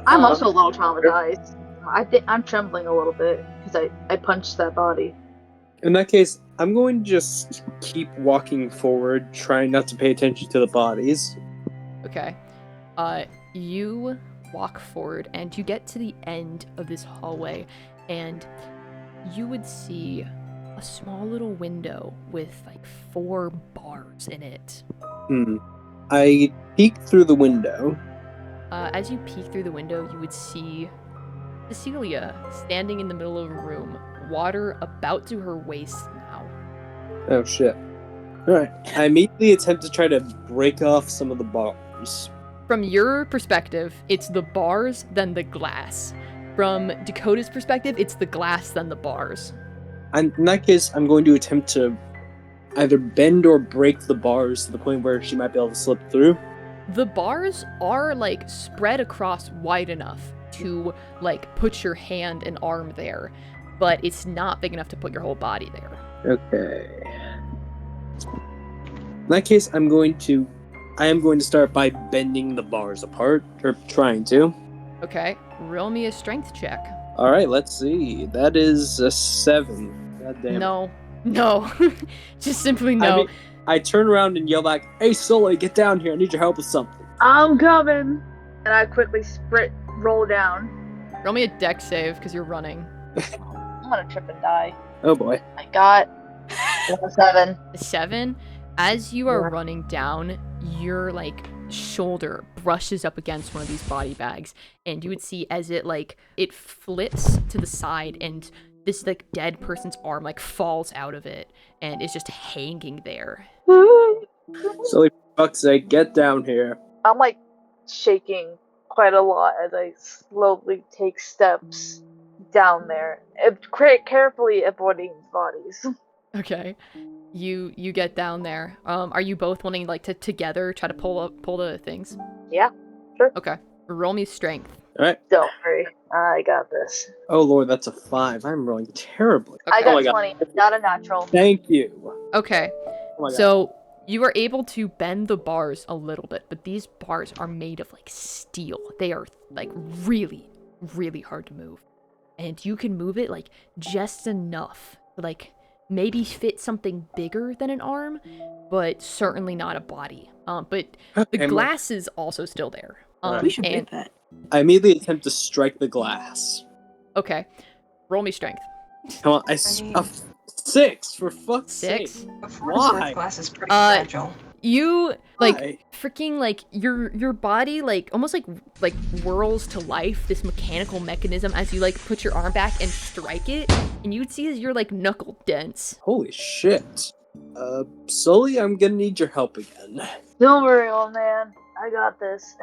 I'm also a little traumatized. I think I'm trembling a little bit because I punched that body. In that case, I'm going to just keep walking forward, trying not to pay attention to the bodies. Okay. You walk forward and you get to the end of this hallway and you would see a small little window with like 4 bars in it. I peek through the window. As you peek through the window, you would see Cecilia standing in the middle of a room, water about to her waist now. Oh shit. Alright. I immediately attempt to try to break off some of the bars. From your perspective, it's the bars, then the glass. From Dakota's perspective, it's the glass, then the bars. And in that case, I'm going to attempt to either bend or break the bars to the point where she might be able to slip through. The bars are, like, spread across wide enough to, like, put your hand and arm there, but it's not big enough to put your whole body there. Okay. In that case, I am going to start by bending the bars apart, or trying to. Okay, roll me a strength check. Alright, let's see. That is a 7. God damn it. No. Just simply no. I mean, I turn around and yell back, "Hey, Sully, get down here. I need your help with something." I'm coming! And I quickly roll down. Roll me a dex save, because you're running. I'm gonna trip and die. Oh boy. I got a 7. A 7? As you are running down, your, like, shoulder brushes up against one of these body bags, and you would see as it flips to the side, and this, like, dead person's arm, like, falls out of it, and is just hanging there. Sully, for fuck's sake, get down here. I'm like shaking quite a lot as I slowly take steps down there, carefully avoiding bodies. Okay. You get down there. Are you both wanting, like, to together try to pull the things? Yeah, sure. Okay. Roll me strength. Alright. Don't worry, I got this. Oh lord, that's a 5. I'm rolling terribly. Okay. I got Oh my God. 20, not a natural. Thank you. Okay. Oh my God. So you are able to bend the bars a little bit, but these bars are made of, like, steel. They are, like, really, really hard to move. And you can move it, like, just enough to, like, maybe fit something bigger than an arm, but certainly not a body. But the glass is also still there. We should break that. I immediately attempt to strike the glass. Okay. Roll me strength. Come on, a 6, for fuck's 6? sake. For what it's worth, Why? glass is pretty fragile. You, like, Why? freaking, like, your body, like, almost, like whirls to life, this mechanical mechanism, as you, like, put your arm back and strike it, and you would see as your, like, knuckle dents. Holy shit. Sully, I'm gonna need your help again. Don't worry, old man. I got this.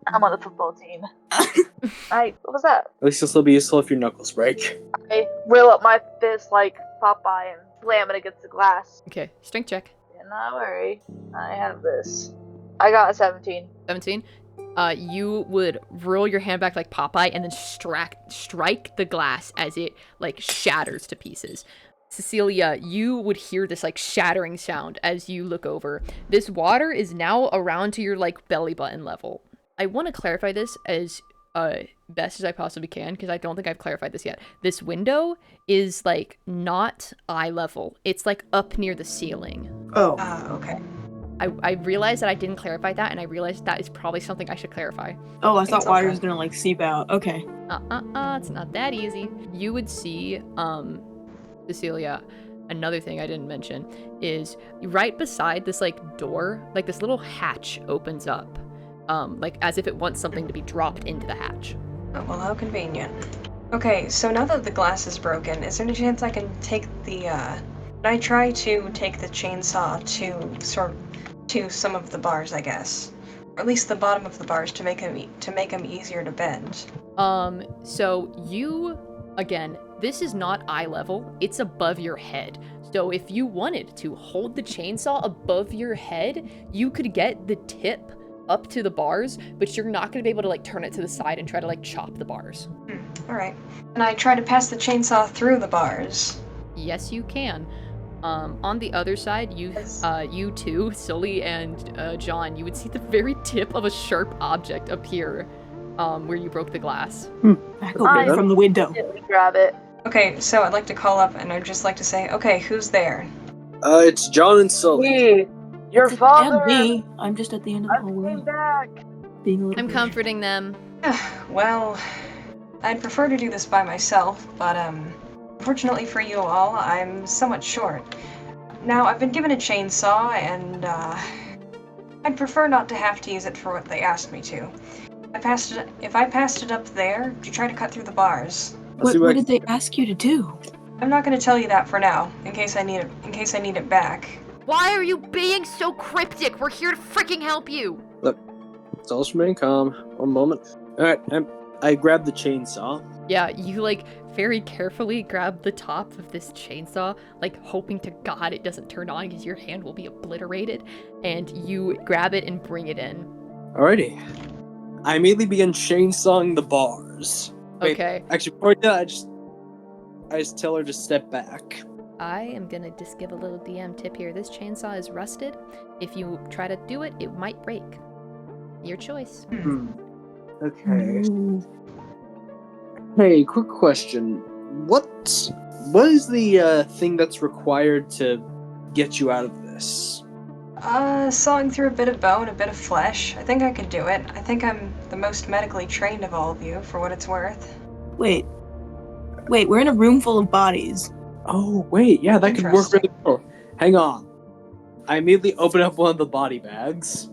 I'm on the football team. What was that? At least this will be useful if your knuckles break. I whirl up my fist like Popeye and slam it against the glass. Okay, strength check. Do not worry. I have this. I got a 17. 17. You would roll your hand back like Popeye and then strike the glass as it like shatters to pieces. Cecilia, you would hear this like shattering sound as you look over. This water is now around to your like belly button level. I want to clarify this as best as I possibly can because I don't think I've clarified this yet. This window is like not eye level. It's like up near the ceiling. Oh. Okay. I realized that I didn't clarify that, and I realized that is probably something I should clarify. Oh, I thought It's water okay. was gonna like seep out. Okay. It's not that easy. You would see, Cecilia, another thing I didn't mention is right beside this like door, like this little hatch opens up, like as if it wants something to be dropped into the hatch. Oh, well, how convenient. Okay, so now that the glass is broken, is there any chance I can take the, can I try to take the chainsaw to some of the bars, I guess? Or at least the bottom of the bars to make them easier to bend. So you, again, this is not eye level, it's above your head. So if you wanted to hold the chainsaw above your head, you could get the tip up to the bars, but you're not going to be able to like turn it to the side and try to like chop the bars. Alright. And I try to pass the chainsaw through the bars. Yes, you can. On the other side, you two, Sully and John, you would see the very tip of a sharp object appear where you broke the glass. Back away from the window. Immediately grab it. Okay, so I'd like to call up and I'd just like to say, okay, who's there? It's John and Sully. Me, your And father. me. I'm just at the end of the I hallway. came back. Being a little I'm bitch. comforting them. Well, I'd prefer to do this by myself, but unfortunately for you all, I'm somewhat short. Now, I've been given a chainsaw, and I'd prefer not to have to use it for what they asked me to. If I passed it up there, to try to cut through the bars. What did they ask you to do? I'm not going to tell you that for now, in case I need it back. Why are you being so cryptic? We're here to freaking help you. It's all remain calm. One moment. Alright, I grabbed the chainsaw. Yeah, you like very carefully grab the top of this chainsaw, like hoping to God it doesn't turn on because your hand will be obliterated, and you grab it and bring it in. Alrighty. I immediately begin chainsawing the bars. Wait, Okay. Actually, before I do that, I just tell her to step back. I am gonna just give a little DM tip here. This chainsaw is rusted. If you try to do it, it might break. Your choice. Okay. Ooh. Hey, quick question. What is the thing that's required to get you out of this? Sawing through a bit of bone, a bit of flesh. I think I could do it. I think I'm the most medically trained of all of you, for what it's worth. Wait, we're in a room full of bodies. Oh, wait, yeah, that could work really well. Hang on. I immediately open up one of the body bags.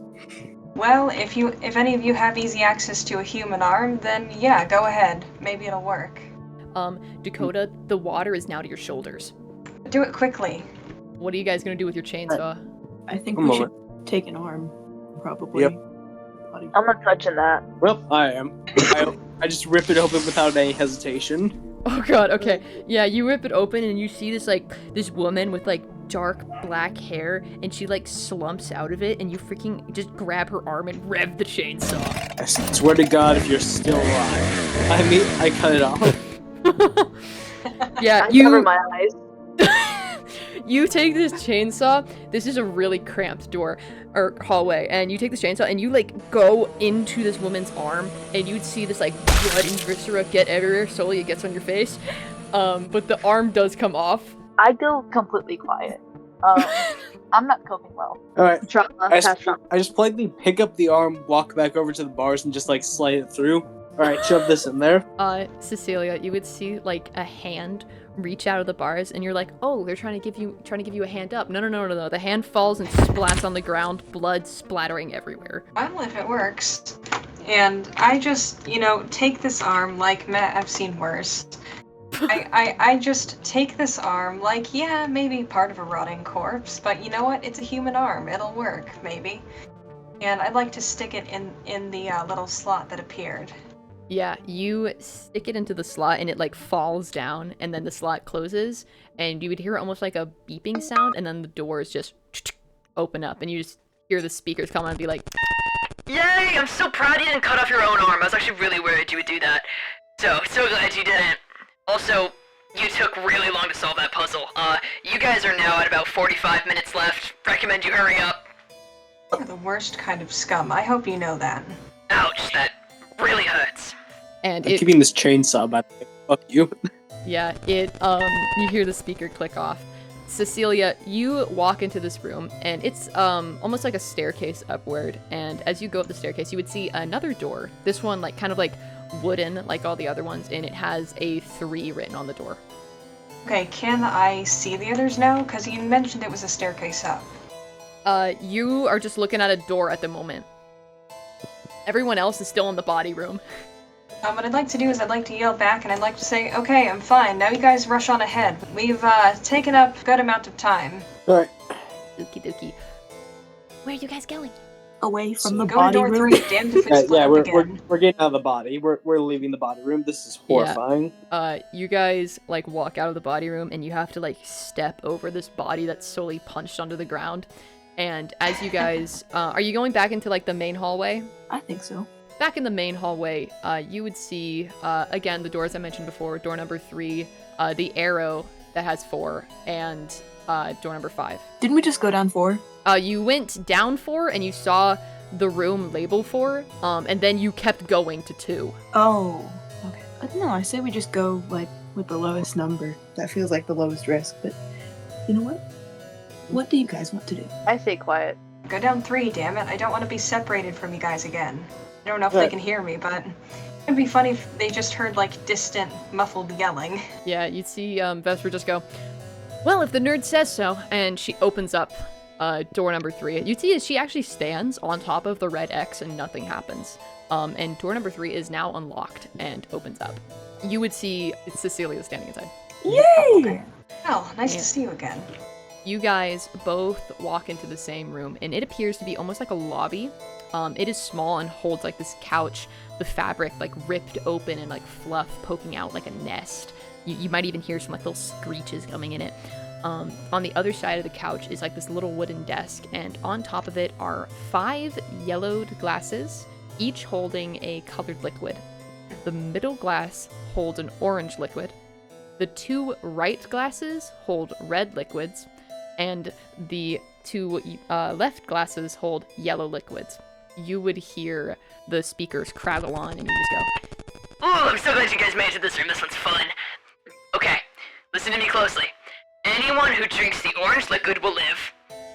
Well, if any of you have easy access to a human arm, then yeah, go ahead. Maybe it'll work. Dakota, the water is now to your shoulders. Do it quickly. What are you guys gonna do with your chainsaw? I think One we moment. should take an arm, probably. Yep. Body. I'm not touching that. Well, I am. I just rip it open without any hesitation. Oh god, okay. Yeah, you rip it open and you see this woman with like dark black hair, and she like slumps out of it, and you freaking just grab her arm and rev the chainsaw. I swear to God, if you're still alive. I cut it off. Yeah, I cover my eyes. You take this chainsaw. This is a really cramped door or hallway, and you take this chainsaw and you like go into this woman's arm, and you'd see this like blood and viscera get everywhere. Slowly, it gets on your face, but the arm does come off. I go completely quiet. I'm not coping well. Alright, Trauma, past trauma. I just politely pick up the arm, walk back over to the bars, and just like slide it through. Alright, shove this in there. Cecilia, you would see like a hand reach out of the bars, and you're like, oh, they're trying to give you a hand up. No. The hand falls and splats on the ground, blood splattering everywhere. Well, if it works. And I just, take this arm like, I've seen worse. I just take this arm like, yeah, maybe part of a rotting corpse, but you know what? It's a human arm. It'll work, maybe. and I'd like to stick it in the little slot that appeared. Yeah, you stick it into the slot and it like falls down and then the slot closes and you would hear almost like a beeping sound and then the doors just open up and you just hear the speakers come on and be like, Yay! I'm so proud you didn't cut off your own arm. I was actually really worried you would do that. So glad you didn't. Also, you took really long to solve that puzzle. You guys are now at about 45 minutes left. Recommend you hurry up. You're the worst kind of scum. I hope you know that. Ouch, that really hurts. and I'm it, keeping this chainsaw, by the way. Fuck you. yeah, you hear the speaker click off. Cecilia, you walk into this room, and it's almost like a staircase upward, and as you go up the staircase, you would see another door. This one, like, kind of like wooden, like all the other ones, and it has a 3 written on the door. Okay, can I see the others now? Because you mentioned it was a staircase up. You are just looking at a door at the moment. Everyone else is still in the body room. What I'd like to do is I'd like to yell back and I'd like to say, okay, I'm fine. Now you guys rush on ahead. We've taken up a good amount of time. Alright. Okie dokie. Where are you guys going? Away from the Go to body door room. 3, damned if it's split Yeah, up we're again. getting out of the body. We're leaving the body room. This is horrifying. You guys, like, walk out of the body room, and you have to, like, step over this body that's slowly punched onto the ground. And as you guys, are you going back into, like, the main hallway? I think so. Back in the main hallway, you would see, again, the doors I mentioned before, door number 3, the arrow that has 4, and door number 5. Didn't we just go down 4? You went down 4, and you saw the room label 4, and then you kept going to 2. Oh, okay. No, I say we just go, like, with the lowest number. That feels like the lowest risk, but you know what? What do you guys want to do? I stay quiet. Go down 3, damn it. I don't want to be separated from you guys again. I don't know if they can hear me, but it'd be funny if they just heard, like, distant, muffled yelling. Yeah, you'd see Vesper just go, well, if the nerd says so, and she opens up door number 3. You'd see she actually stands on top of the red X and nothing happens. And door number 3 is now unlocked and opens up. You would see Cecilia standing inside. Yay! Well, nice Yeah. to see you again. You guys both walk into the same room, and it appears to be almost like a lobby. It is small and holds like this couch, the fabric like ripped open and like fluff poking out like a nest. You might even hear some like little screeches coming in it. On the other side of the couch is like this little wooden desk, and on top of it are 5 yellowed glasses, each holding a colored liquid. The middle glass holds an orange liquid. The 2 right glasses hold red liquids, and the 2 left glasses hold yellow liquids. You would hear the speakers crackle on, and you just go, Oh, I'm so glad you guys made it to this room. This one's fun. Okay, listen to me closely. Anyone who drinks the orange liquid will live,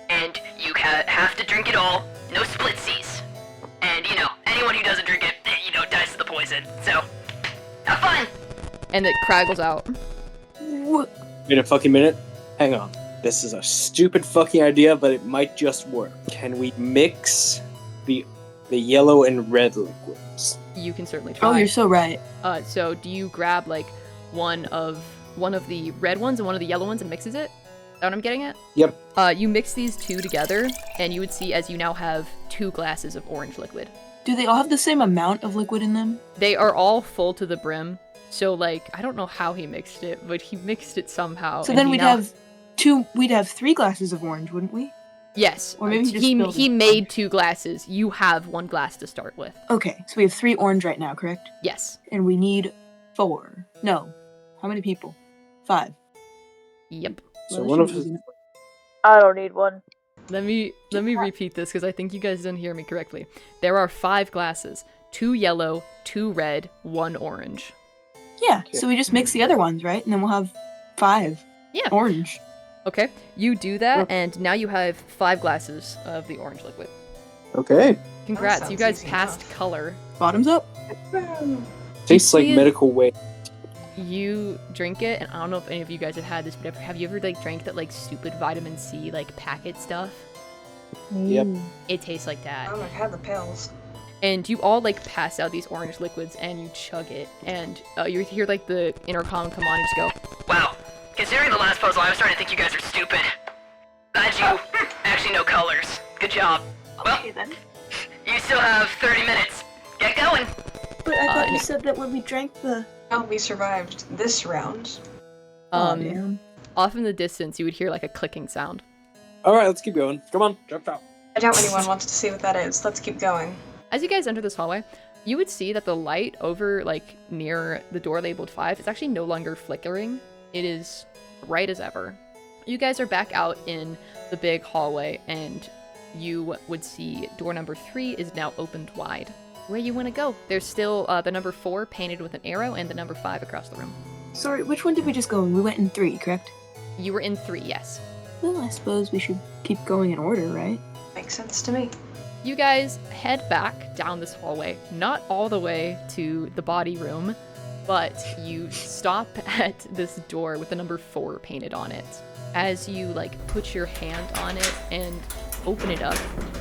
and you have to drink it all. No splitsies. And, anyone who doesn't drink it, dies of the poison. So, have fun! and it crackles out. What? Wait a fucking minute. Hang on. This is a stupid fucking idea, but it might just work. Can we mix the yellow and red liquids? You can certainly try. Oh, you're so right. So do you grab like one of the red ones and one of the yellow ones and mixes it? Is that what I'm getting at? Yep. You mix these 2 together, and you would see as you now have 2 glasses of orange liquid. Do they all have the same amount of liquid in them? They are all full to the brim. So like, I don't know how he mixed it, but he mixed it somehow. So and then he we'd now- have 3 glasses of orange, wouldn't we? Yes. Or maybe he just spilled he it. made 2 glasses. You have 1 glass to start with. Okay, so we have 3 orange right now, correct? Yes. And we need 4. No. How many people? 5. Yep. So Well, one that of shouldn't be enough. I don't need one. Let me repeat this because I think you guys didn't hear me correctly. There are 5 glasses. 2 yellow, 2 red, 1 orange. Yeah, so we just mix the other ones, right? And then we'll have 5 Yeah. orange. Okay, you do that, and now you have 5 glasses of the orange liquid. Okay. Congrats, sounds you guys easy passed enough. color. Bottoms up. Tastes like see it? medical waste. You drink it, and I don't know if any of you guys have had this, but have you ever like drank that like stupid vitamin C like packet stuff? Yep. It tastes like that. Oh, I've had the pills. And you all like pass out these orange liquids, and you chug it, and you hear like the intercom come on and just go, Wow. Considering the last puzzle, I was starting to think you guys are stupid. Glad you actually know colors. Good job. Well, Okay then. still have 30 minutes. Get going. But I thought you Nick- said that when we drank the. Well, we survived this round. Aw, damn. Off in the distance, you would hear like a clicking sound. Alright, let's keep going. Come on, drop top. I doubt anyone wants to see what that is. Let's keep going. As you guys enter this hallway, you would see that the light over like near the door labeled 5 is actually no longer flickering. It is bright as ever. You guys are back out in the big hallway, and you would see door number 3 is now opened wide. Where you want to go? There's still the number 4 painted with an arrow and the number 5 across the room. Sorry, which one did we just go in? We went in 3, correct? You were in 3, yes. Well, I suppose we should keep going in order, right? Makes sense to me. You guys head back down this hallway, not all the way to the body room, but you stop at this door with the number 4 painted on it. As you like put your hand on it and open it up,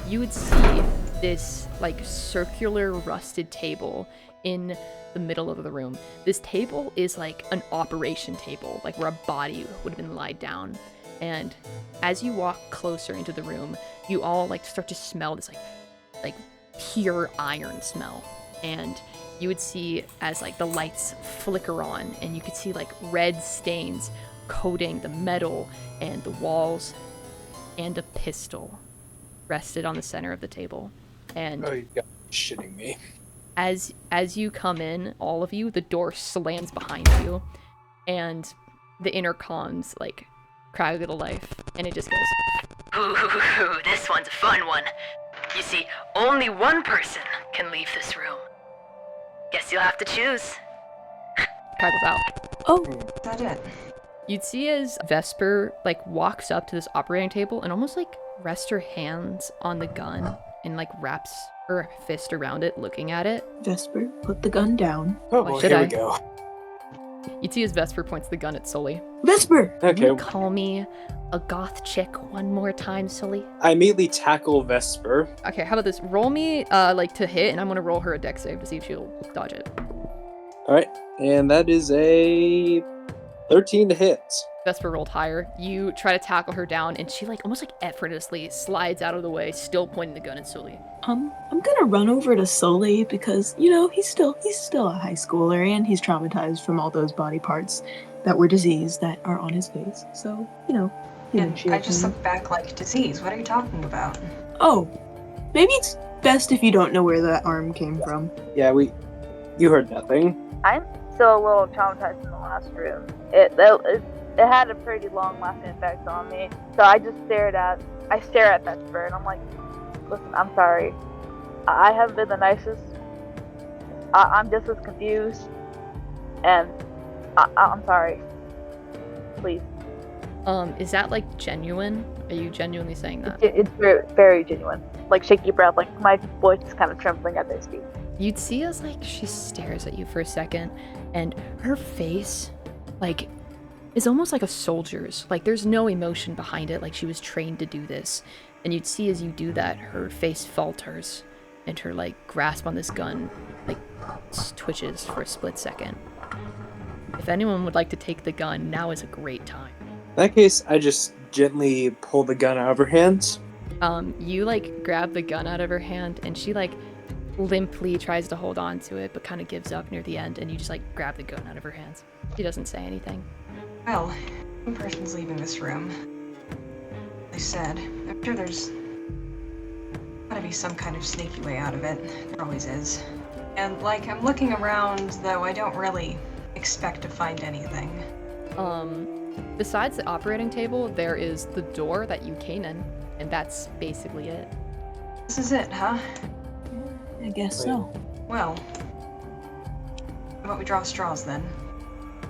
you would see this like circular rusted table in the middle of the room. This table is like an operation table, like where a body would have been lied down. And as you walk closer into the room, you all like start to smell this like pure iron smell. And you would see as like the lights flicker on, and you could see like red stains coating the metal and the walls, and a pistol rested on the center of the table. And Oh, you got shitting me. as you come in, all of you, the door slams behind you, and the intercoms like cry to life, and it just goes. Ooh, this one's a fun one. You see, only one person can leave this room. Guess you'll have to choose. Toggles out. Oh, Is that it? You'd see as Vesper like walks up to this operating table and almost like rests her hands on the gun and like wraps her fist around it, looking at it. Vesper, put the gun down. Oh, Why well, should here I? we go. You'd see as Vesper points the gun at Sully. Vesper! Okay, You call me a goth chick one more time, Sully? I immediately tackle Vesper. Okay, how about this? Roll me like to hit, and I'm gonna roll her a dex save to see if she'll dodge it. Alright, and that is a 13 to hit. Vesper rolled higher. You try to tackle her down, and she like almost like effortlessly slides out of the way, still pointing the gun at Sully. I'm gonna run over to Sully because, you know, he's still a high schooler and he's traumatized from all those body parts that were diseased that are on his face. So, you know, And shield I just him. look back like, disease, what are you talking about? Oh, maybe it's best if you don't know where that arm came from. Yeah, you heard nothing. I'm still a little traumatized in the last room. It had a pretty long lasting effect on me. So I just stare at Vesper and I'm like, listen, I'm sorry. I haven't been the nicest. I'm just as confused. And I'm sorry. Please. Is that like genuine? Are you genuinely saying that? It's very, very genuine. Like shaky breath, like my voice is kind of trembling at this speech. You'd see as like she stares at you for a second, and her face, like, is almost like a soldier's. Like there's no emotion behind it, like she was trained to do this. And you'd see as you do that, her face falters, and her like grasp on this gun like twitches for a split second. If anyone would like to take the gun, now is a great time. In that case, I just gently pull the gun out of her hands. You like grab the gun out of her hand, and she like limply tries to hold on to it, but kind of gives up near the end, and you just like grab the gun out of her hands. She doesn't say anything. Well, one person's leaving this room. They said. I'm sure there's gotta be some kind of sneaky way out of it. There always is. And like, I'm looking around, though I don't really expect to find anything. Besides the operating table, there is the door that you came in, and that's basically it. This is it, huh? I guess so. Well, how about we draw straws then?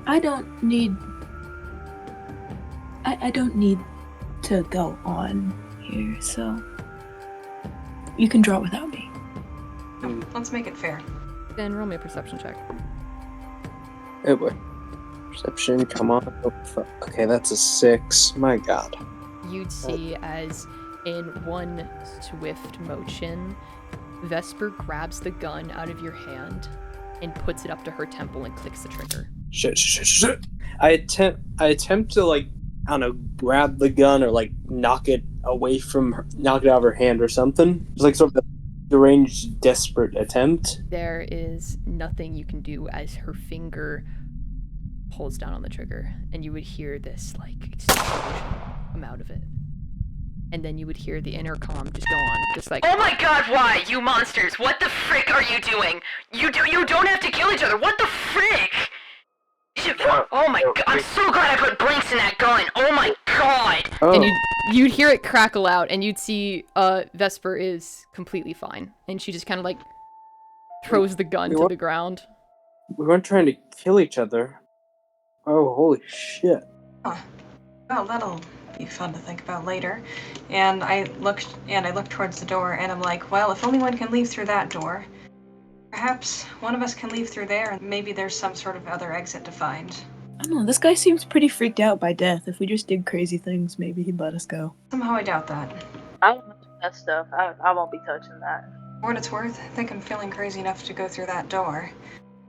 I don't need to go on here, so you can draw without me. Let's make it fair. Then roll me a perception check. Oh boy. Perception, come on. Oh, fuck. Okay, that's a 6. My god. You'd see as in one swift motion, Vesper grabs the gun out of your hand and puts it up to her temple and clicks the trigger. Shit. I attempt to, like, I don't know, grab the gun or, like, knock it away from her, knock it out of her hand or something. Just, like, sort of deranged, desperate attempt. There is nothing you can do as her finger pulls down on the trigger, and you would hear this like explosion come out of it. And then you would hear the intercom just go on, just like, Oh my god, why? You monsters, what the frick are you doing? You don't have to kill each other, what the frick? Oh my god, I'm so glad I put blinks in that gun, oh my god! Oh, and you'd hear it crackle out, and you'd see Vesper is completely fine, and she just kind of like throws the gun to the ground. we weren't trying to kill each other. Oh, holy shit. Well, that'll be fun to think about later. And I looked towards the door, and I'm like, well, if only one can leave through that door, perhaps one of us can leave through there, and maybe there's some sort of other exit to find. I don't know, this guy seems pretty freaked out by death. If we just did crazy things, maybe he'd let us go. Somehow I doubt that. I won't touch that stuff. I won't be touching that. For what it's worth, I think I'm feeling crazy enough to go through that door.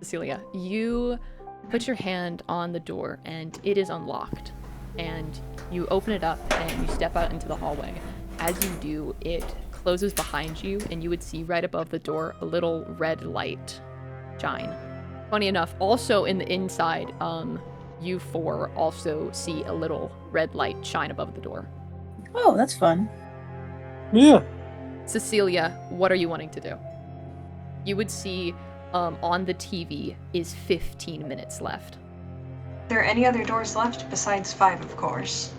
Cecilia, you put your hand on the door, and it is unlocked. And you open it up, and you step out into the hallway. As you do, it closes behind you, and you would see right above the door a little red light shine. Funny enough, also in the inside, you four also see a little red light shine above the door. Oh, that's fun. Yeah. Cecilia, what are you wanting to do? You would see on the TV is 15 minutes left. Are there any other doors left besides 5, of course?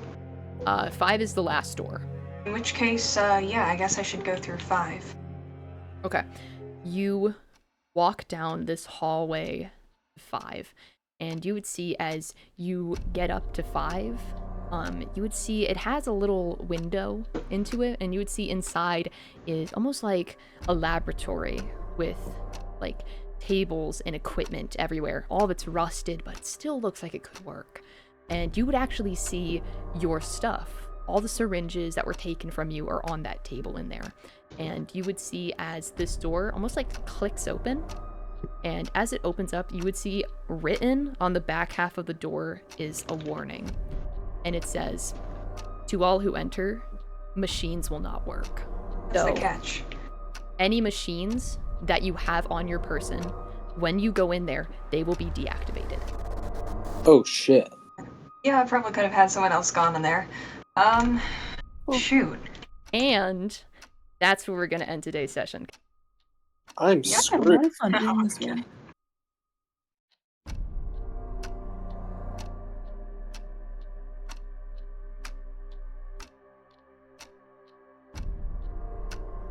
5 is the last door. In which case, yeah, I guess I should go through 5. Okay. You walk down this hallway 5, and you would see as you get up to 5, you would see it has a little window into it, and you would see inside is almost like a laboratory with like tables and equipment everywhere. All of it's rusted, but it still looks like it could work. And you would actually see your stuff. All the syringes that were taken from you are on that table in there. And you would see as this door almost like clicks open. And as it opens up, you would see written on the back half of the door is a warning. And it says, "To all who enter, machines will not work." That's So the catch. any machines that you have on your person, when you go in there, they will be deactivated. Oh, shit. Yeah, I probably could have had someone else gone in there. Shoot. And that's where we're going to end today's session. I'm Yeah, I had a screwed. lot of fun doing this one.